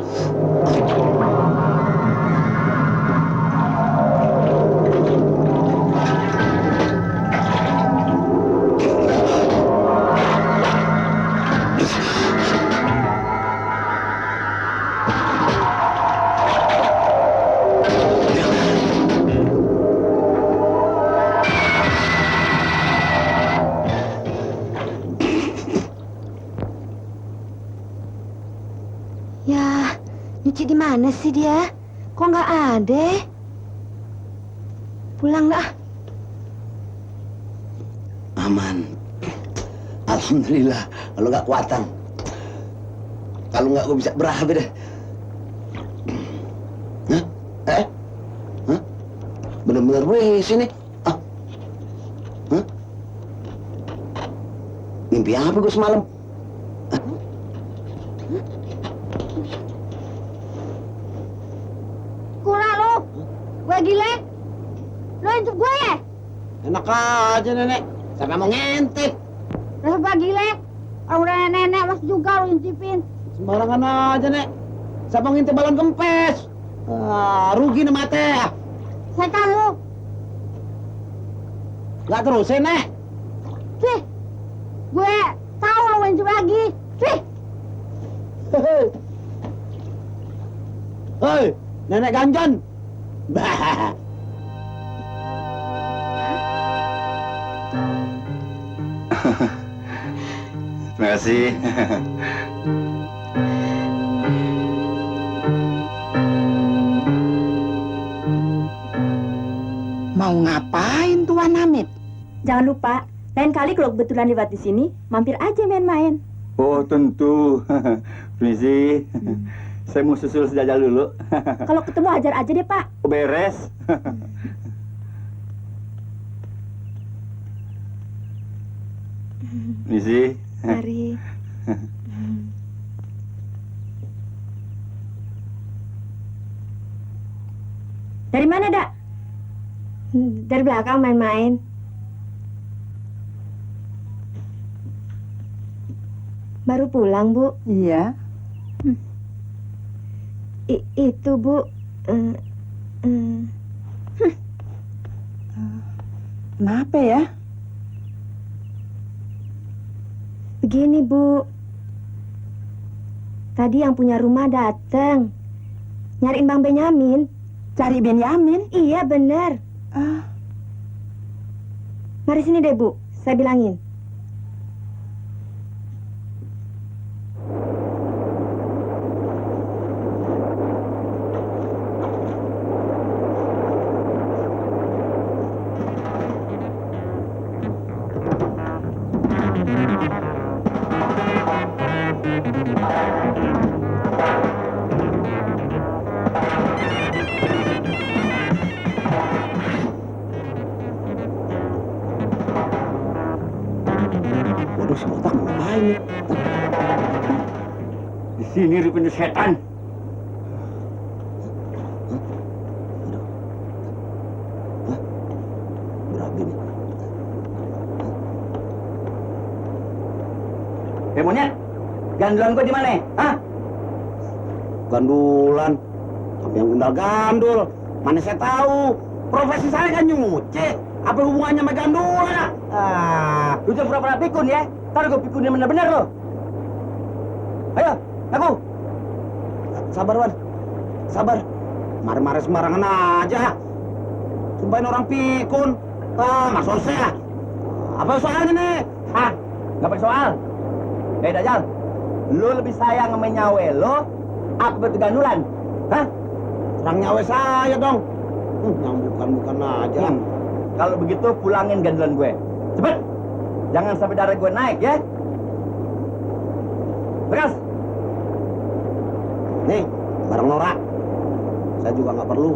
Ya, nyuci di mana sih dia? Kok nggak ada? Pulang dah. Aman. Alhamdulillah. Kalau nggak kuatan. Kalau nggak gue bisa berabe deh. Hah? Hah? Bener-bener WC nih. Ah. Hah? Mimpi apa gue semalam? Kurang lu. Gue gile. Lu intip gue ya? Enak aja nenek. Siapa mau ngintip? Rasa gue gile. Orang udah nenek mas juga lu intipin. Sembarangan aja nek. Siapa ngintip balon kempes? Rugi nih mate. Setan lu. Gak terusin nek. Sih. Gue tahu lu intip lagi. Sih. Hei, nenek ganjan. Bah. Terima kasih. Mau ngapain Tuan Hamid? Jangan lupa, lain kali kalau kebetulan lewat di sini, mampir aja main-main. Oh tentu. Permisi. Saya mau susul sejajal dulu. Kalau ketemu hajar aja deh, Pak. Beres. Permisi. Mari. Dari mana, Dak? Dari belakang main-main. Baru pulang, Bu. Iya. Itu, Bu. Kenapa ya? Begini, Bu. Tadi yang punya rumah datang. Nyariin Bang Benyamin. Cari Benyamin? Iya, bener. Ah, Mari sini deh, Bu. Saya bilangin. Waduh, si botak ngapain nih? Di sini rupanya setan. Berabe nih. Monyet, gandulan gua di mana? Hah? Gandulan. Tapi yang gandul. Mana saya tahu. Profesi saya kan nyuci. Apa hubungannya sama gandulan? Lu jangan pura-pura pikun ya. Ntar gua pikunin bener-bener lo. Ayo, aku. Sabar, Wan. Sabar. Marah-marah sembarangan aja. Sumpahin orang pikun. Mas Ose. Apa soalnya nih? Hah? Gak pakai soal. Dajjal, lu lebih sayang sama nyawe lo apa betul gandulan? Hah? Serang nyawa saya dong. Yang bukan aja. Kalau begitu pulangin gandulan gue. Cepet. Jangan sampai darah gue naik ya. Tegas. Nih, barang Nora. Saya juga nggak perlu.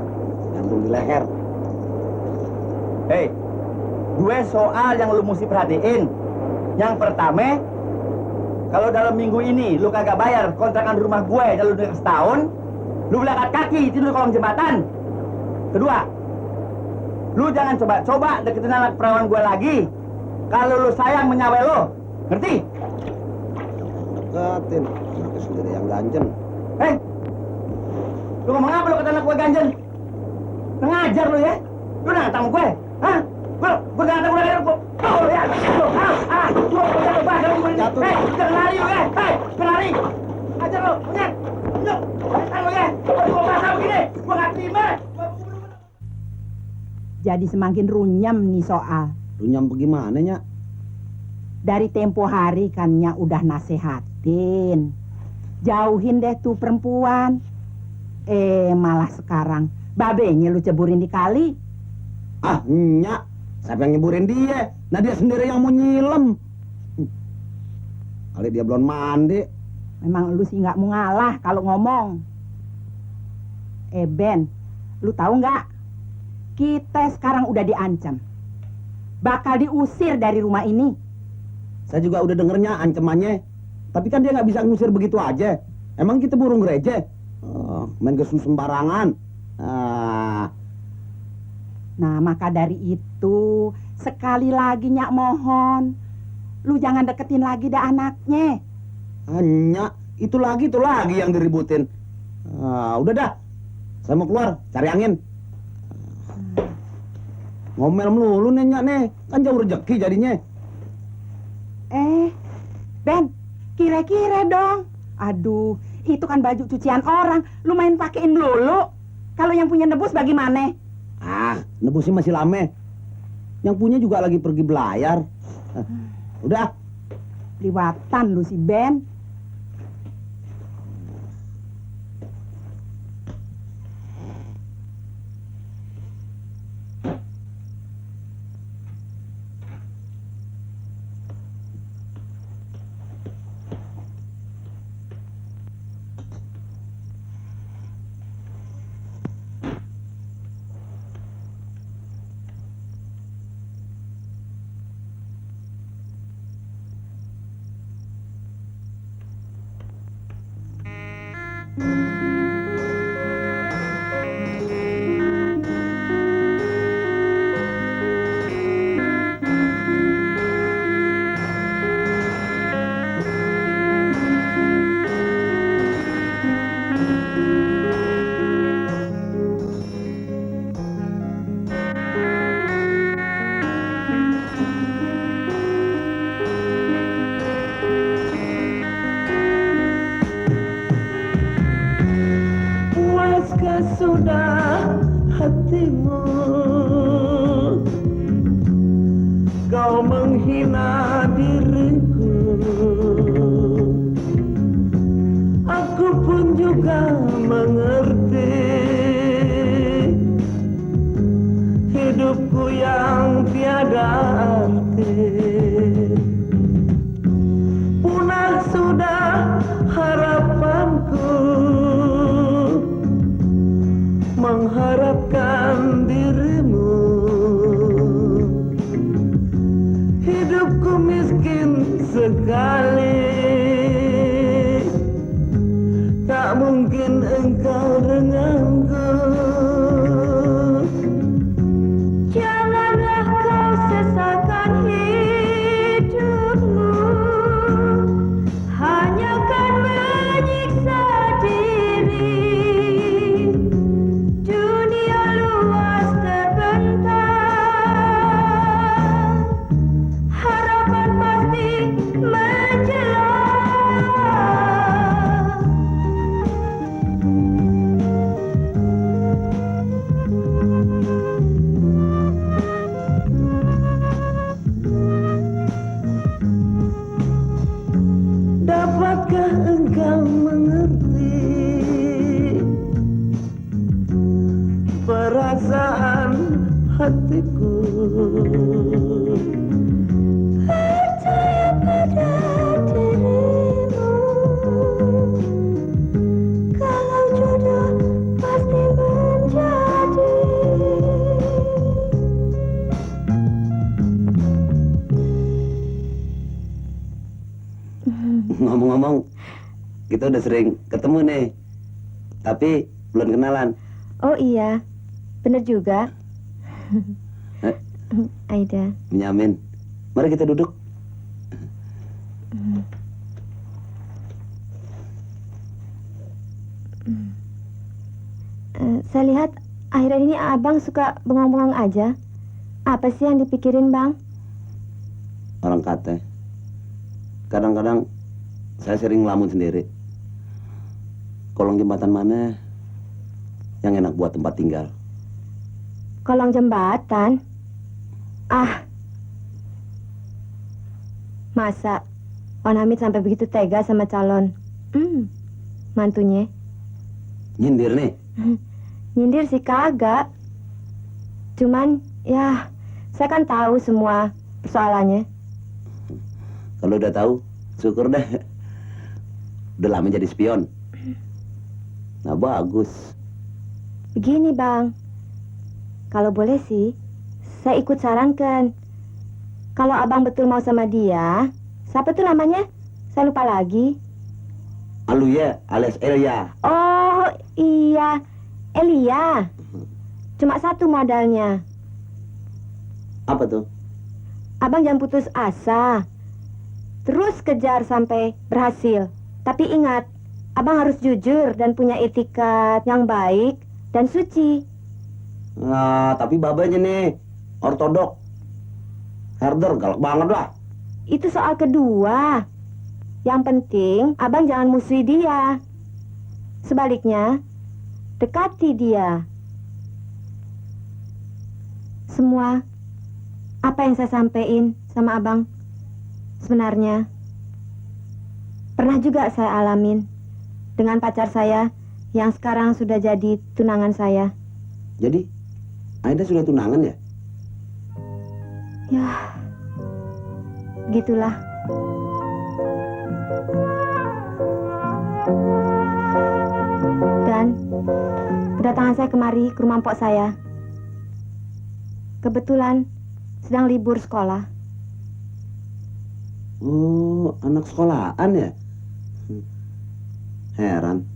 Gantung di leher. Hei, gue soal yang lu mesti perhatiin. Yang pertama, kalau dalam minggu ini lu kagak bayar kontrakan rumah gue dan lu udah setahun, lu boleh angkat kaki tidur di kolong jembatan. Kedua, lu jangan coba-coba deketin anak perawan gue lagi. Kalau lu sayang menyawe lu, ngerti? deketin. Anaknya sendiri yang ganjen. Hei! Lu ngomong apa lu kata anak gue ganjen? Ngajar lu ya? Lu nantang gue? Hah? Gue nantang gue gue. Oh ya, lu, gue jatuh bahasa lu gue. Jatuh. Hei, jangan lari lu ya. Hei, berlari. Ajar lu, punyet. Yuk, nantang lu ya. Gue bahasa begini, gue gak terima. Jadi semakin runyam nih soal. Runyam bagaimana, Nyak? Dari tempo hari kan Nya udah nasehatin. Jauhin deh tuh perempuan. Malah sekarang babenya lu ceburin di kali. Ah, Nyak. Siapa yang nyeburin dia? Nah, dia sendiri yang mau nyilem. Kali dia belum mandi. Memang lu sih nggak mau ngalah kalau ngomong. Ben, lu tahu nggak? Kita sekarang udah diancam. Bakal diusir dari rumah ini. Saya juga udah dengernya ancamannya. Tapi kan dia nggak bisa ngusir begitu aja. Emang kita burung gereja? Main kesus sembarangan. Nah, maka dari itu, sekali lagi Nyak mohon, lu jangan deketin lagi dah anaknya. Hanya itu lagi yang diributin. Udah dah. Saya mau keluar cari angin. Ngomel melulu nih Nyak nih. Kan jauh rezeki jadinya. Ben, kira-kira dong. Aduh, itu kan baju cucian orang. Lu main pakein melulu. Kalau yang punya nebus bagaimana? Nebusnya masih lama. Yang punya juga lagi pergi belayar. Udah. Liwatan lu si Ben. Sudah hatimu kau menghina diriku, aku pun juga mengerti hidupku yang tiada arti. Punah sudah harapanku mengharapkan dirimu. Hidupku miskin sekali, tak mungkin engkau denganku. Janganlah kau sesakan hidupmu, hanya kan menyiksa diri. Dunia luas terbentang, harapan pasti menjelang. Dapatkah engkau mengerti perasaan hatiku? Percaya pada dirimu, kalau jodoh pasti menjadi. Ngomong-ngomong, kita udah sering ketemu nih. Tapi belum kenalan. Oh iya, bener juga. Aida. Menyamin. Mari kita duduk. Saya lihat akhir ini abang suka bengong-bengong aja. Apa sih yang dipikirin, Bang? Orang kata, kadang-kadang saya sering ngelamun sendiri. Kolong jembatan mana yang enak buat tempat tinggal? Kolong jembatan? Ah, masa Wan Hamid sampai begitu tega sama calon mantunya? Nyindir nih. Nyindir sih kagak. Cuman ya saya kan tahu semua persoalannya. Kalau udah tahu, syukur deh. Udah lama jadi spion. Nah, bagus. Begini, Bang. Kalau boleh sih, saya ikut sarankan. Kalau abang betul mau sama dia, siapa tuh namanya? Saya lupa lagi. Aluya alias Elia. Oh, iya. Elia. Cuma satu modalnya. Apa tuh? Abang jangan putus asa. Terus kejar sampai berhasil. Tapi ingat, abang harus jujur dan punya etikat yang baik dan suci. Nah, tapi babanya nih ortodok. Herder galak banget lah. Itu soal kedua. Yang penting, abang jangan musuhi dia. Sebaliknya, dekati dia. Semua apa yang saya sampaikan sama abang sebenarnya pernah juga saya alamin dengan pacar saya yang sekarang sudah jadi tunangan saya. Jadi, Aida sudah tunangan ya? Ya, begitulah. Dan kedatangan saya kemari ke rumah mpok saya kebetulan sedang libur sekolah. Oh, anak sekolahan ya? Heran.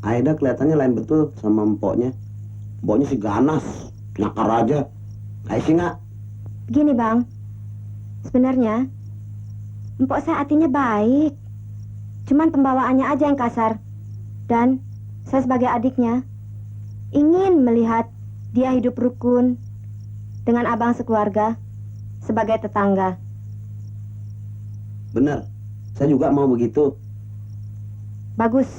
Aida kelihatannya lain betul sama mpoknya. Mpoknya si ganas, nyakar aja. Kayak singa. Begini, Bang. Sebenarnya mpok saya hatinya baik. Cuman pembawaannya aja yang kasar. Dan saya sebagai adiknya ingin melihat dia hidup rukun dengan abang sekeluarga sebagai tetangga. Bener, saya juga mau begitu. Bagus.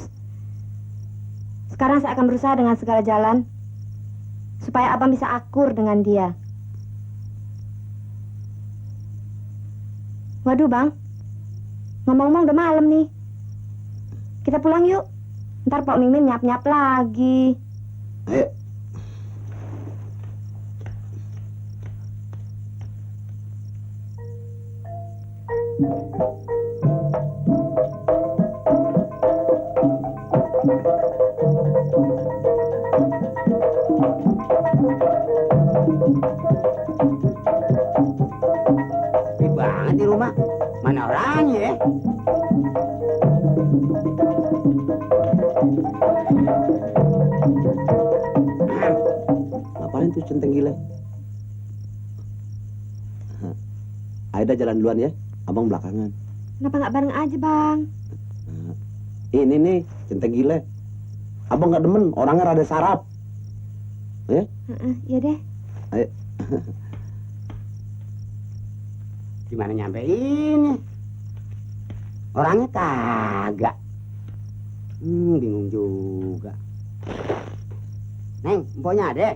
Sekarang saya akan berusaha dengan segala jalan supaya abang bisa akur dengan dia. Waduh, Bang. Ngomong-ngomong udah malam nih. Kita pulang yuk. Ntar Pak Mimin nyap-nyap lagi. Ayo. Sepi banget di rumah. Mana orangnya ya? Ngapain tuh centeng gila? Aida jalan duluan ya, abang belakangan. Kenapa nggak bareng aja, Bang? Ini nih, centeng gila. Abang nggak demen, orangnya rada sarap. Ya? Iya deh. Ayo. Gimana nyampeinnya? Orangnya kagak. Bingung juga. Neng, empoknya ada?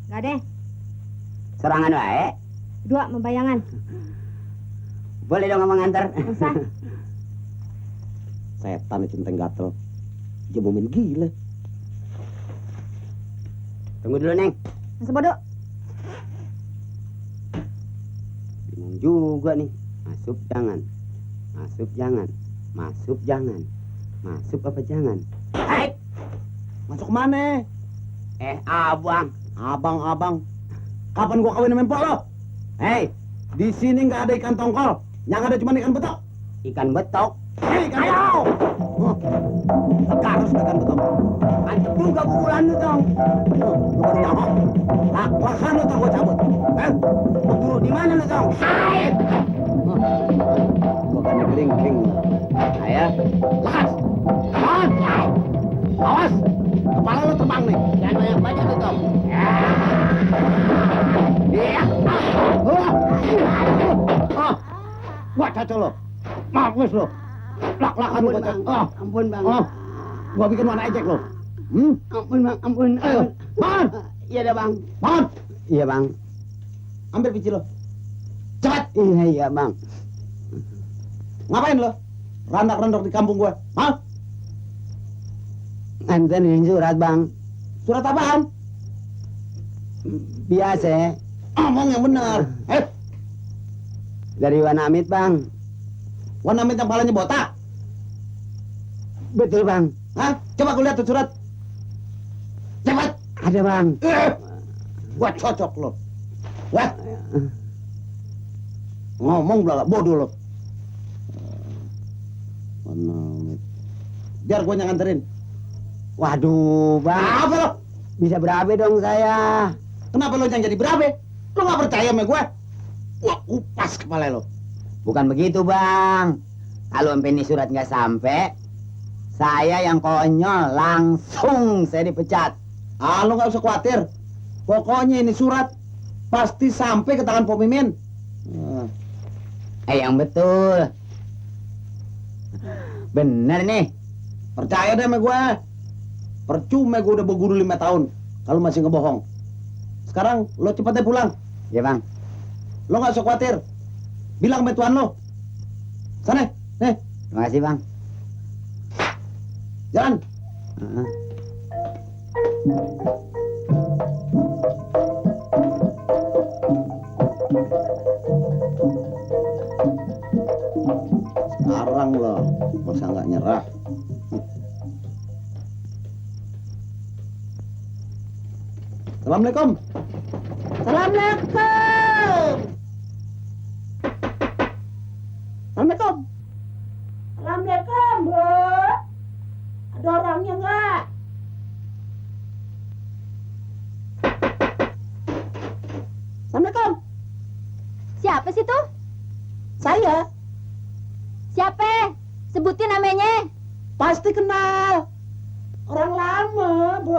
Nggak deh. Serangan wae. Dua membayangan. Boleh dong ngomong antar. Usah. Setan nih centeng gatel. Dia mau main gila. Tunggu dulu, Neng. Masa bodoh. Bingung juga nih. Masuk jangan. Masuk jangan. Masuk jangan. Masuk apa jangan? Hai. Masuk mana? Abang. Abang. Kapan gua kawin sama empok lo? Hei, di sini nggak ada ikan tongkol. Yang ada cuma ikan betok. Ikan betok. Hei, ikan betok. Sekarang ikan betok. Mantep juga pukulan lu, Tong. Lu baru nyamuk. Lahan lu tong gua cabut. Buru di mana lu, Tong? Hai. Gua kan kelingking. Ayo. Lekas. Awas. Awas. Kepala lu terbang nih. Jangan banyak Gua cocok lo. Mampus lo. Lak-lakan lo Ampun, bocah. Bang. Oh, Ampun, Bang. oh. Gua bikin warna ejek lo. Ampun, Bang. Ampun. Ayo, bangun. Iya dah, Bang. Bangun. Iya, Bang. Ambil biji lo. Cepat. Iya, Bang. Ngapain lo? Randak-randok di kampung gua. Hah? Nganterin surat, Bang. Surat apaan? Biasa. Omong yang benar. Dari Wan Amit, Bang. Wan Amit yang palanya botak. Betul, Bang. Hah? Coba gua lihat tuh surat. Cepat. Ada, Bang. Gua cocok lo. Wah. Ngomong belakang bodoh lo. Wan Amit. Biar gua yang nganterin. Waduh, Bang. Apa lo? Bisa berabe dong saya. Kenapa lo yang jadi berabe? Lo gak percaya sama gue? Wah, kupas kepala lo. Bukan begitu, Bang. Kalau sampai ini surat nggak sampai, saya yang konyol langsung saya dipecat. Ah, lo gak usah khawatir. Pokoknya ini surat pasti sampai ke tangan Pok Mimin. Yang betul. Bener nih. Percaya deh sama gue. Percuma gue udah berguru 5 tahun kalau masih ngebohong. Sekarang lo cepatnya pulang. Ya, Bang. Lo gak usah khawatir. Bilang sama tuan lo. Sana, nih, Terima kasih, Bang. jalan. Heeh. Sekarang lo masa nggak nyerah. Assalamualaikum. Assalamualaikum. Assalamualaikum. Assalamualaikum, Bu. Ada orangnya nggak? Assalamualaikum. Siapa sih tuh? Saya Siapa? Sebutin namanya. pasti kenal. Orang lama, Bu.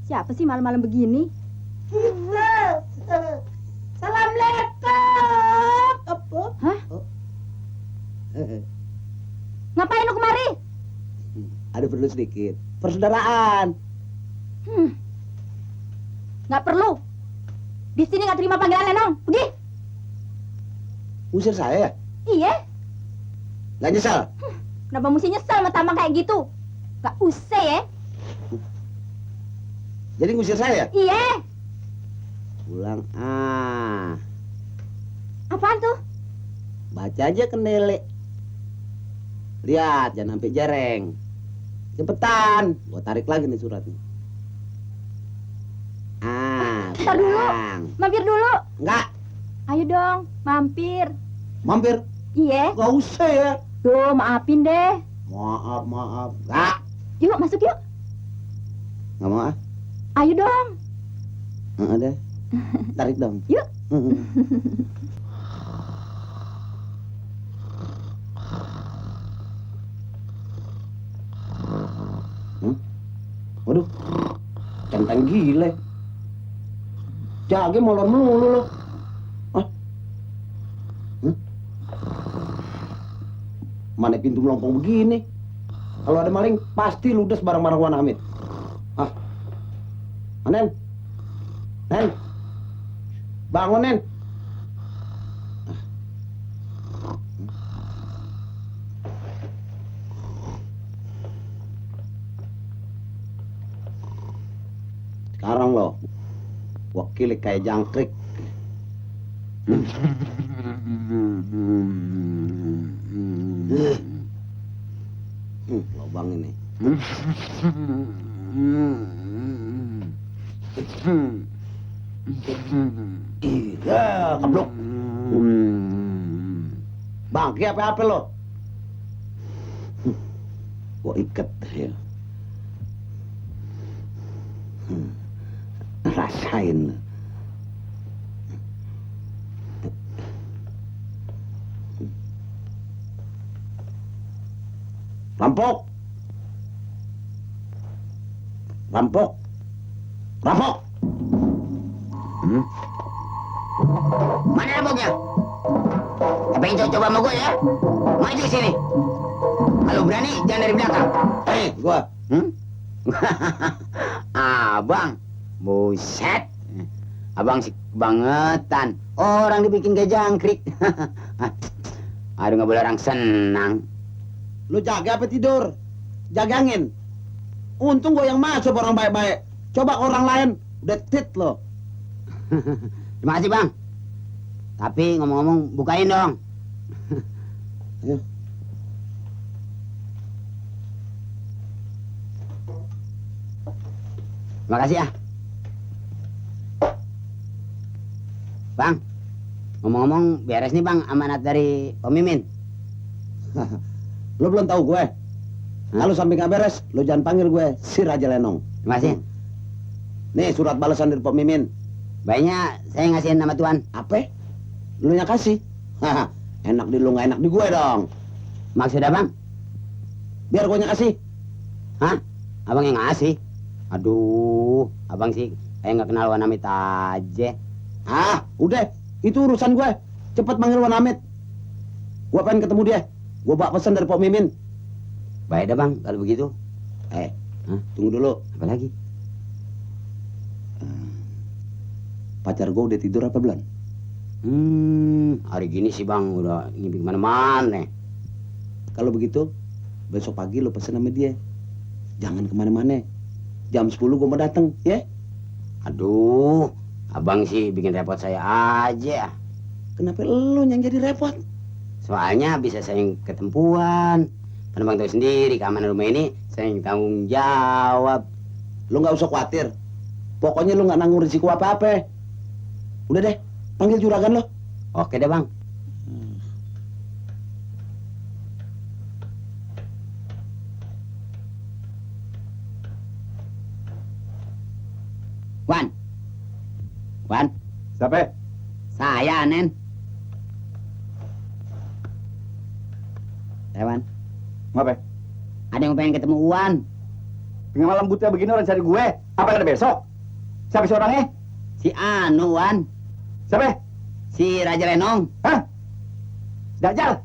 Siapa sih malam-malam begini? Kita. Assalamualaikum. Apa? Hah? Ngapain lu kemari? Ada perlu sedikit. Persaudaraan. Nggak perlu. Di sini nggak terima panggilan Lenong. Pergi. Usir saya ya? Iya. Gak nyesal? Kenapa mesti nyesel sama tampang kayak gitu? Nggak usah ya. Jadi ngusir saya? Iya. Pulang Apaan tuh? baca aja kendele. Lihat, jangan sampai jereng. Cepetan, gua tarik lagi nih suratnya. Ntar dulu. tenang. Mampir dulu. Enggak, Ayo dong, mampir. mampir. Iya. Gak usah ya. Duh, maafin deh. Maaf. Enggak, Yuk, masuk yuk. nggak mau ah. Ayo dong. Ada. Tarik dong. Yuk. Waduh, centeng gile. Jage molor melulu lo. Mana pintu melompong begini? Kalau ada maling, pasti ludes barang-barang Wan Hamid. Nen? Nen? Bangun, Nen. Sekarang lo, wakil kayak jangkrik. Lobang ini. Iya, keblok. Bangke apa-apa lo? Gua ikat ya. Rasain. Rampok. Rampok. Rampok. Mana rampoknya? Pengen coba sama gue ya? Maju sini. Kalau berani jangan dari belakang. Gua. Abang, buset. Abang sih bangetan. Orang dibikin kayak jangkrik. Aduh, nggak boleh orang senang. Lu jaga apa tidur? Jagangin. Untung gue yang masuk orang baik-baik. Coba orang lain, udah tit lo. Terima kasih bang. Tapi ngomong-ngomong bukain dong. Ayo. Terima kasih ya. Bang, ngomong-ngomong beres nih bang amanat dari Pak Mimin. Lo belum tahu gue. Kalau sampai nggak beres, lo jangan panggil gue si Raja Lenong. Terima kasih. Nih surat balasan dari Pak Mimin. Baiknya saya ngasihin nama Tuan. Apa? Lu yang kasih? Enak di lu, nggak enak di gue dong. Maksudnya bang? Biar gue yang kasih. Hah? Abang yang ngasih? Aduh, abang sih kayak nggak kenal Wan Amit aja. Udah, itu urusan gue. Cepat panggil Wan Amit. Gue pengen ketemu dia. Gue bawa pesan dari Pak Mimin. Baik dah bang, kalau begitu. Tunggu dulu. Apa lagi? Pacar gue udah tidur apa belum? Hari gini sih bang udah ngimpi kemana-mana. Kalau begitu, besok pagi lo pesen sama dia. Jangan kemana-mana. Jam 10 gue mau datang, ya? Aduh, abang sih bikin repot saya aja. Kenapa lo yang jadi repot? Soalnya bisa saya yang ketempuan. Kan abang tahu sendiri keamanan rumah ini saya yang tanggung jawab. Lo nggak usah khawatir. Pokoknya lo nggak nanggung risiko apa-apa. Udah deh, panggil juragan lo. Oke deh bang. Wan. Siapa? Saya, Nen. Wan. Ngapa? Ada yang pengen ketemu Wan. Tengah malam buta begini orang cari gue. Apa ada besok? Siapa si orangnya? Si Anu, Wan. Siapa? Si Raja Lenong. Hah? Dajjal?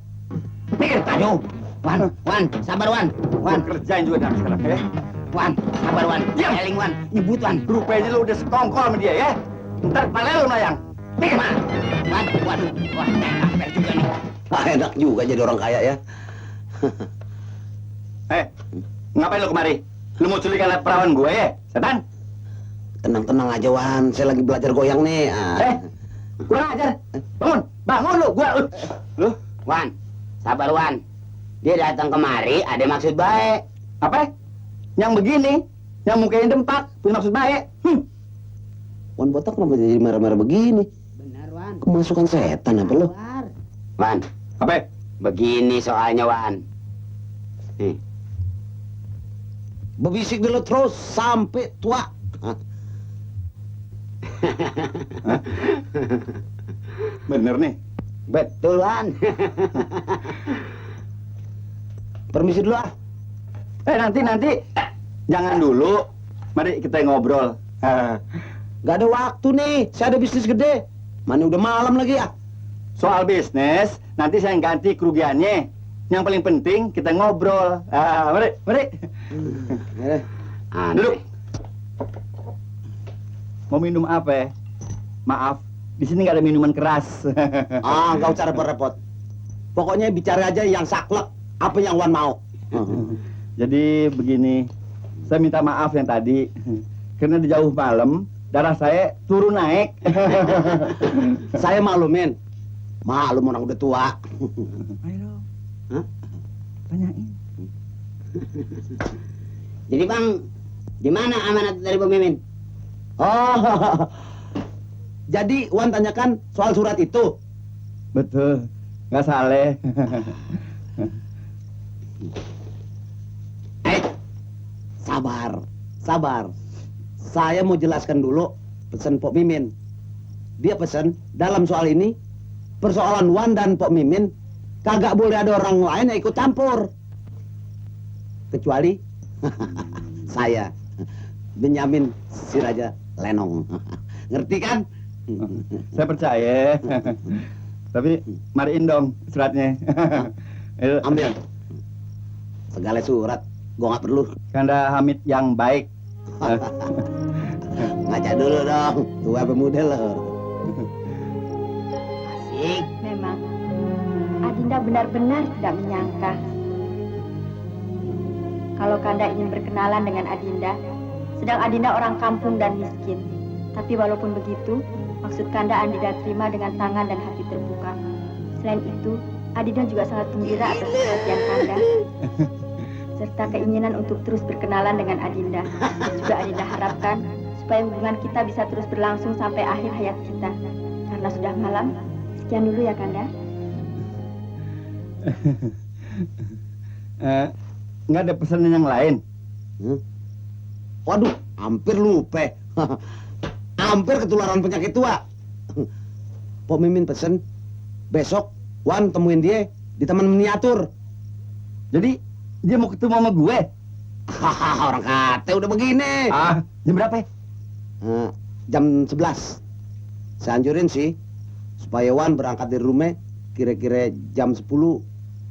Pikir, aduh. Wan, sabar Wan. Wan, Kerjain juga dah sekarang ya. Wan, sabar Wan. Eling Wan, nyebut Wan. Rupanya lu udah sekongkol sama dia ya. Ntar kepala lu melayang. Pikir mah. Wan, waduh. Wah, enak juga nih. Enak juga jadi orang kaya ya. Ngapain lu kemari? Lu mau culik anak perawan gue ya? Setan? Tenang-tenang aja Wan, saya lagi belajar goyang nih. Kurang ajar. Bangun lu, lu. Wan, sabar Wan. Dia datang kemari ada maksud baik. Apa? Yang begini, yang mukanya dempak, punya maksud baik. Wan botak kenapa jadi merah-merah begini? Benar Wan. Kemasukan setan apa lo? Wan, Apa? begini soalnya Wan. Nih. Bebisik dulu terus sampai tua. Bener nih. Betul Wan. Permisi dulu ah. Nanti. Jangan dulu. Mari kita ngobrol. Gak ada waktu nih, saya ada bisnis gede. Mana udah malam lagi ya? Soal bisnis, nanti saya ganti kerugiannya. Yang paling penting kita ngobrol. Mari. Duduk. Mau minum apa ya? Maaf, di sini nggak ada minuman keras. Gak usah repot-repot. Pokoknya bicara aja yang saklek, apa yang Wan mau. Jadi begini, saya minta maaf yang tadi. Karena di jauh malam, darah saya turun naik. Saya maklumin. Maklum orang udah tua. Ayo, Hah? tanyain. Jadi Bang, gimana amanat dari Pak Mimin? Jadi Wan tanyakan soal surat itu. Betul, nggak salah. Sabar. Saya mau jelaskan dulu pesan Pok Mimin. Dia pesan dalam soal ini, persoalan Wan dan Pok Mimin kagak boleh ada orang lain yang ikut campur. Kecuali saya, Benyamin si Raja Lenong. Ngerti kan? Saya percaya. Tapi mariin dong suratnya. Ayo, Ambil. Segala surat, gua nggak perlu. Kanda Hamid yang baik. Ngaca dulu dong, tua pemuda lo. Asik. Memang, Adinda benar-benar tidak menyangka kalau Kanda ingin berkenalan dengan Adinda, sedang Adinda orang kampung dan miskin. Tapi walaupun begitu, maksud Kanda Adinda terima dengan tangan dan hati terbuka. Selain itu, Adinda juga sangat gembira atas perhatian Kanda, serta keinginan untuk terus berkenalan dengan Adinda. Juga Adinda harapkan supaya hubungan kita bisa terus berlangsung sampai akhir hayat kita. Karena sudah malam, sekian dulu ya Kanda. Nggak ada pesanan yang lain. Waduh, hampir lupa. Hampir ketularan penyakit tua. Pok Mimin pesen besok Wan temuin dia di taman miniatur. Jadi dia mau ketemu sama gue. Orang kata udah begini. Jam berapa ya? Jam 11. Saya anjurin sih supaya Wan berangkat dari rumah kira-kira jam 10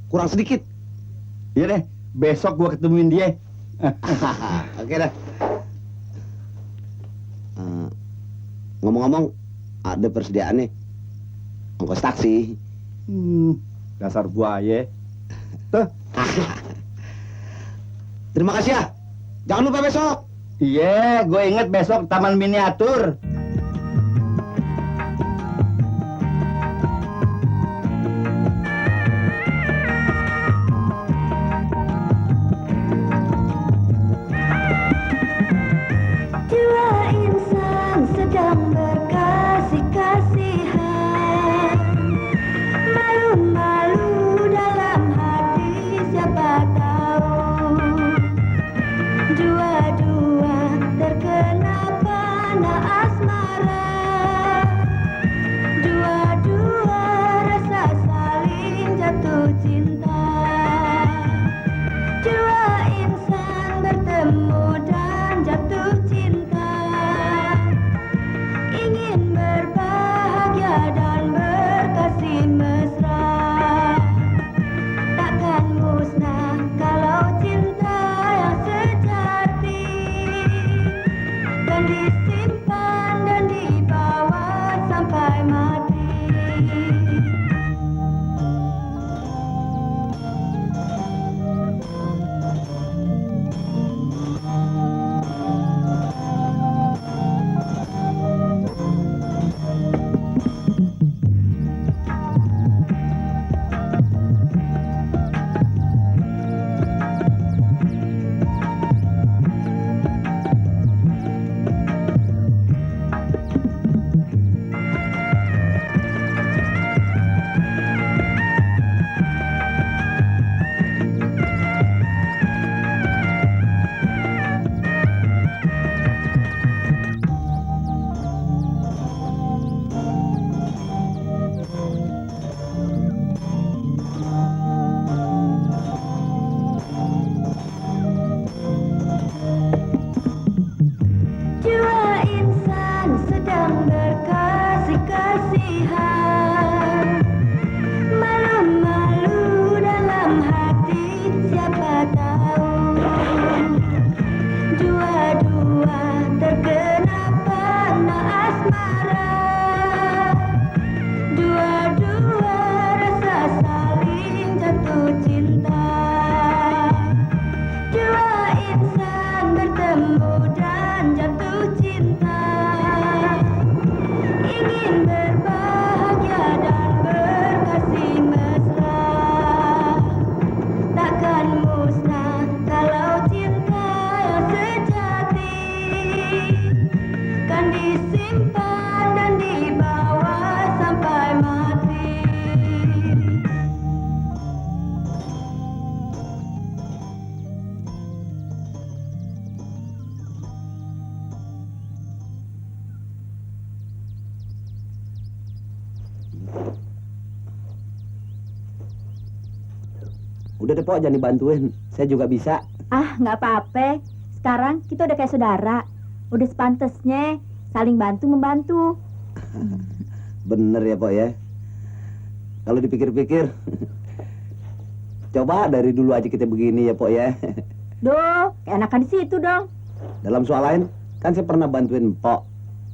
kurang sedikit. Iya deh, besok gue ketemuin dia. Oke dah. Ngomong-ngomong, ada persediaan nih ongkos taksi. Dasar buaya. Tuh. Terima kasih ya. Jangan lupa besok. Iya, gue inget besok taman miniatur. Dua insan sedang berkasih-kasihan, malu-malu dalam hati siapa tahu. Dua-dua terkena panah asmara, dua-dua rasa saling jatuh cinta. Dua insan bertemu dan jatuh cinta, ingin berbahagia dan berkasih mesra. Takkan musnah kalau cinta yang sejati, dan disimpan dan dibawa sampai mati. Dua insan sedang berkasih-kasihan, malu-malu dalam hati siapa tahu. Dua-dua terkena panah asmara, dua-dua rasa saling jatuh cinta. Dua insan bertemu dan jatuh cinta, ingin berbahagia dan berkasih mesra. Takkan musnah kalau cinta yang sejati, kan disimpan dan dibawa sampai mati. Udah deh Pok, jangan dibantuin. Saya juga bisa. Ah, nggak apa-apa. Sekarang kita udah kayak saudara. Udah sepantesnya saling bantu-membantu. Bener ya Pok ya. kalau dipikir-pikir. Coba dari dulu aja kita begini ya, Pok ya. Duh, keenakan di situ dong. Dalam soal lain, kan saya pernah bantuin Pok.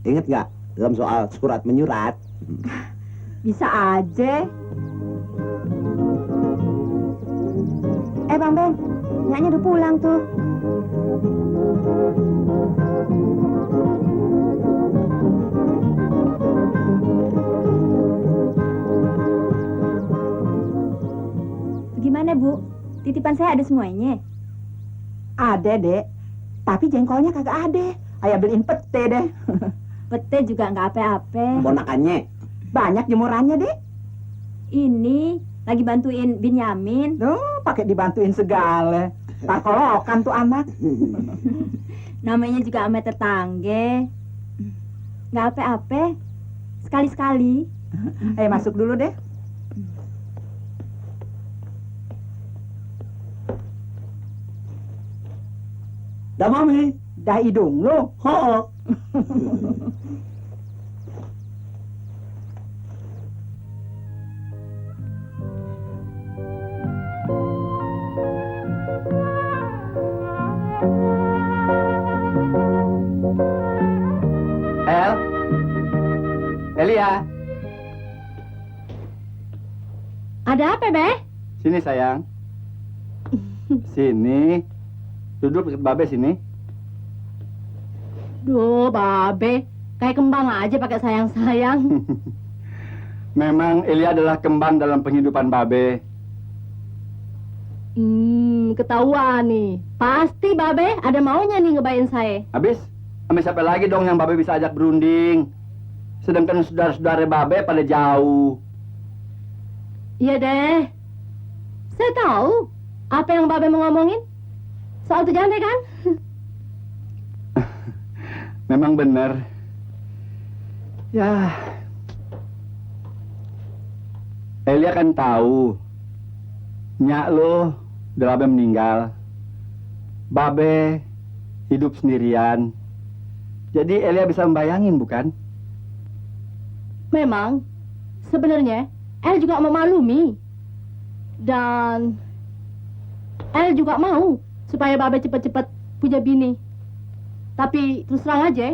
Ingat nggak? Dalam soal surat menyurat. Bisa aja. Bang Ben, nyaknya udah pulang tuh. Gimana, Bu? Titipan saya ada semuanya. Ada, Dek. Tapi jengkolnya kagak ada. Ayah beliin pete deh. Pete juga nggak apa-apa. Ponakannya. Banyak jemurannya, Dek. Ini lagi bantuin Binyamin. Duh, pakai dibantuin segala. Takolokan tuh anak. Namanya juga ame tetangga. Nggak apa-apa. Sekali-sekali. Ayo masuk dulu deh. Dah Mami. Dah hidung lu. Ho. Elia, Ada apa, Be? sini sayang. Sini. Duduk Babe sini. Duh, Babe. Kayak kembang aja pakai sayang-sayang. Memang Elia adalah kembang dalam penghidupan Babe. Ketahuan nih. Pasti Babe ada maunya nih ngebayin saya. Habis, sama siapa lagi dong yang Babe bisa ajak berunding? Sedangkan saudara-saudara Babe pada jauh. Iya deh. Saya tahu apa yang Babe mau ngomongin. Soal tuh janda kan? Memang benar. Ya. Elia kan tahu. Nyak lo udah Babe meninggal. Babe hidup sendirian. Jadi Elia bisa membayangin, bukan? Memang sebenarnya El juga memaklumi. Dan El juga mau supaya Babe cepat-cepat punya bini. Tapi terus terang aja,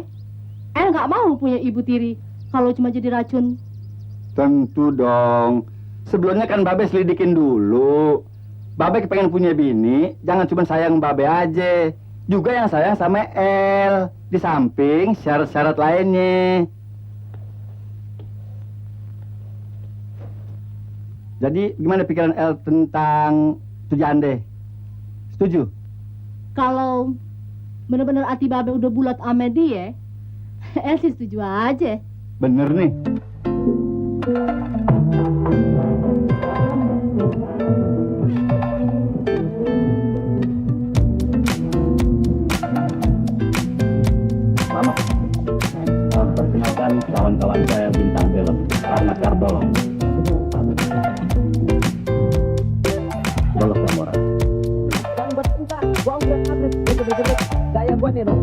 El nggak mau punya ibu tiri kalau cuma jadi racun. Tentu dong. Sebelumnya kan Babe selidikin dulu. Babe kepengen punya bini, jangan cuma sayang Babe aja. Juga yang sayang sama El. Di samping syarat-syarat lainnya. Jadi gimana pikiran El tentang Tujande? Setuju? Kalau bener-bener hati Babe udah bulat sama dia, El sih setuju aja. Bener nih. Mama, perkenalkan kawan-kawan saya bintang film, Ahmad Kardolo. Boleh kamu orang. Saya buat nih dong.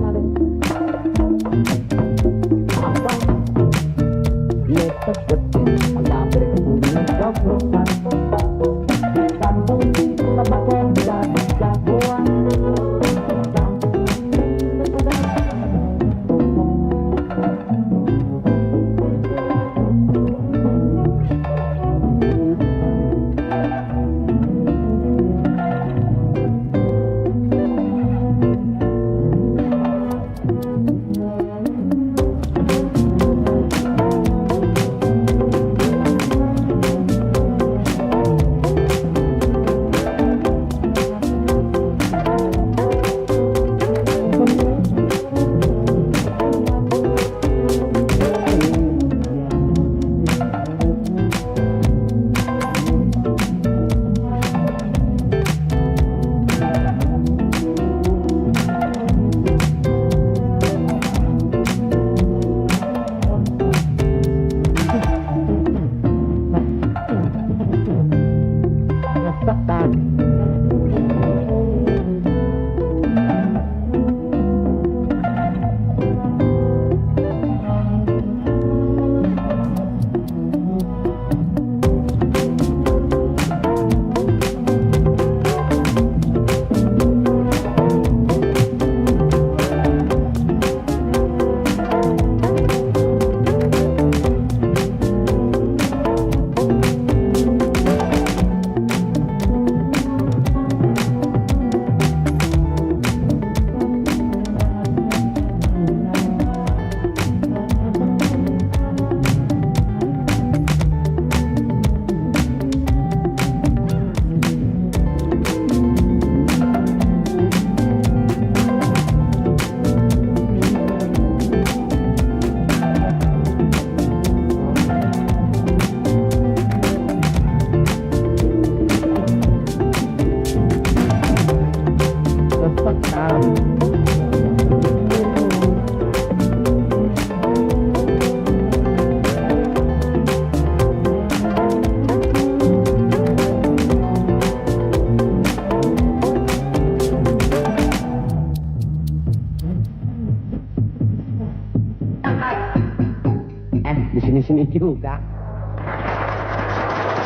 di sini-sini juga.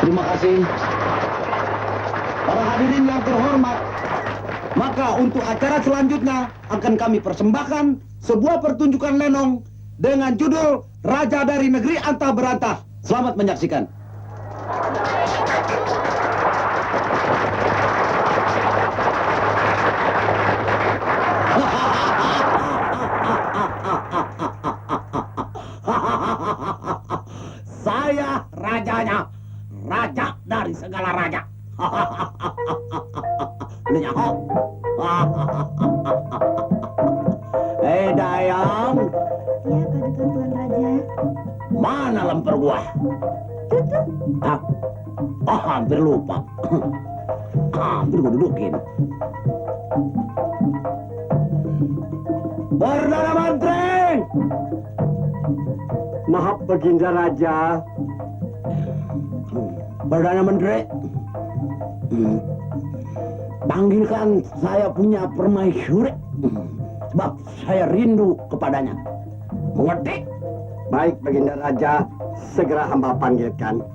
Terima kasih. Para hadirin yang terhormat, maka untuk acara selanjutnya akan kami persembahkan sebuah pertunjukan lenong dengan judul Raja dari Negeri Antah Berantah. Selamat menyaksikan. Saya rajanya, raja dari segala raja. Hei Dayang, Ya, paduka Tuan Raja. mana lemper gua? Ah, hampir lupa. Hampir gua dudukin. Perdana Menteri! Maaf Baginda Raja. Perdana Menteri, panggilkan saya punya permaisuri, sebab saya rindu kepadanya. Mengerti? Baik Baginda Raja, segera hamba panggilkan.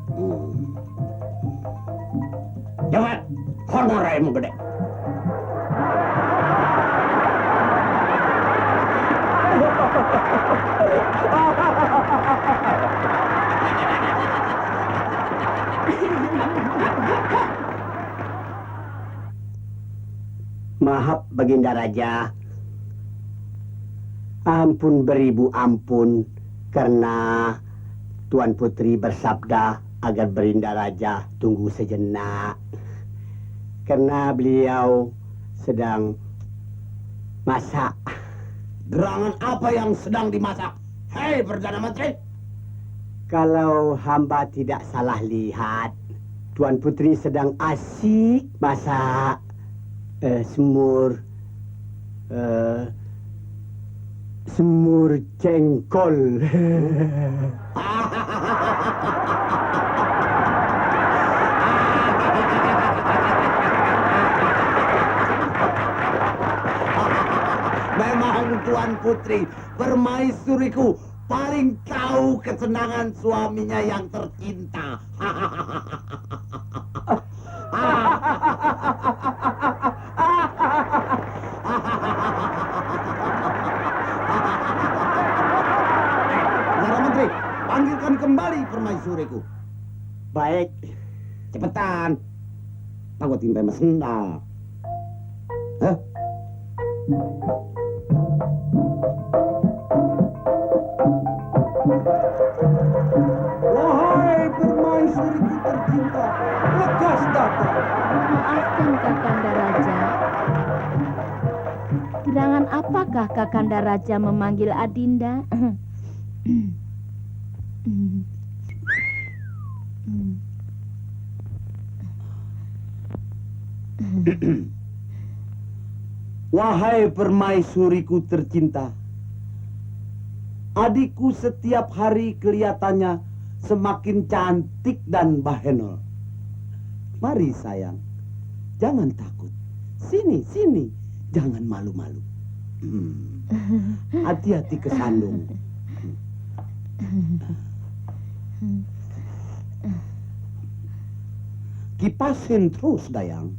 Cepat, honorarium gede. Maaf Baginda Raja. Ampun beribu ampun, karena Tuan Putri bersabda agar Baginda Raja tunggu sejenak. Karena beliau sedang masak. Gerangan apa yang sedang dimasak? Hei Perdana Menteri! Kalau hamba tidak salah lihat, Tuan Putri sedang asik masak semur jengkol. Memang Tuan Putri, permaisuriku, paling tahu kesenangan suaminya yang tercinta. Perdana Menteri, panggilkan kembali permaisuriku. Baik. Cepetan. Takut timpe sendal. Hah? Wahai permaisuriku tercinta, lekas datang. Maafkan Kakanda Raja. Gerangan apakah Kakanda Raja memanggil Adinda? Wahai permaisuriku tercinta, adikku setiap hari kelihatannya semakin cantik dan bahenol. Mari sayang, jangan takut. Sini, sini, jangan malu-malu. Hati-hati kesandung. Kipasin terus, Dayang.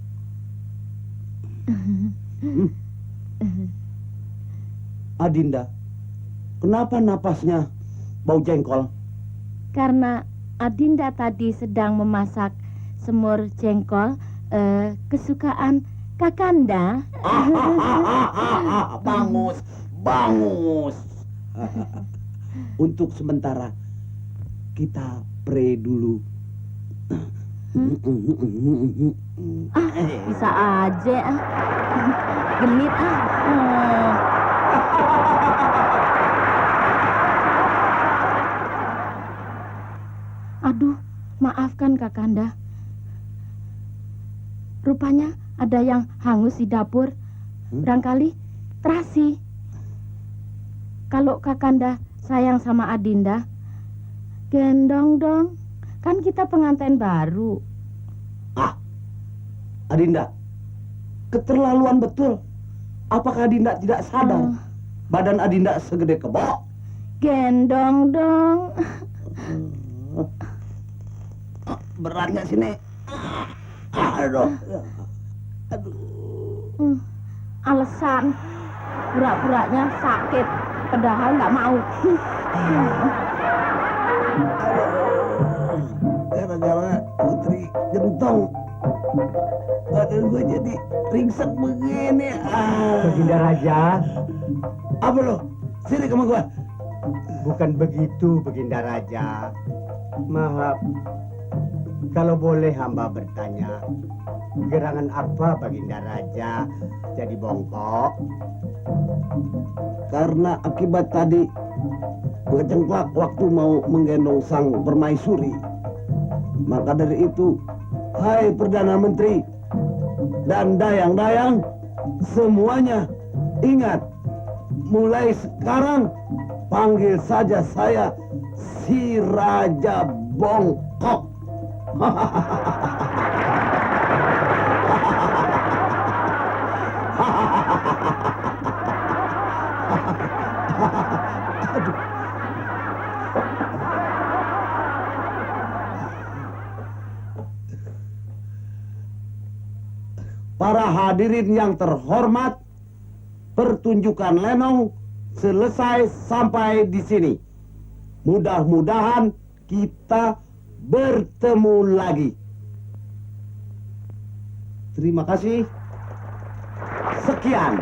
Adinda, kenapa napasnya bau jengkol? Karena Adinda tadi sedang memasak semur jengkol kesukaan Kakanda. Bangus, bangus. Untuk sementara kita pray dulu. Bisa aja. Genit Aduh, maafkan Kakanda. Rupanya ada yang hangus di dapur. Barangkali terasi. Kalau Kakanda sayang sama Adinda, gendong dong. Kan kita pengantin baru. Adinda, keterlaluan betul. Apakah Adinda tidak sadar? Badan Adinda segede kebok. Gendong dong. berat nggak sini? Aduh. Alasan pura-puranya sakit, padahal nggak mau. Gara-gara Putri gentong, badan gue jadi ringsek begini. Baginda Raja, Apa lo? Sini sama gue. bukan begitu Baginda Raja. Maaf, kalau boleh hamba bertanya, gerangan apa Baginda Raja jadi bongkok? Karena akibat tadi gue cengklak waktu mau menggendong sang permaisuri. Maka dari itu, hai Perdana Menteri dan dayang-dayang, semuanya ingat, mulai sekarang panggil saja saya si Raja Bongkok. Para hadirin yang terhormat, pertunjukan lenong selesai sampai di sini. Mudah-mudahan kita bertemu lagi. Terima kasih. Sekian.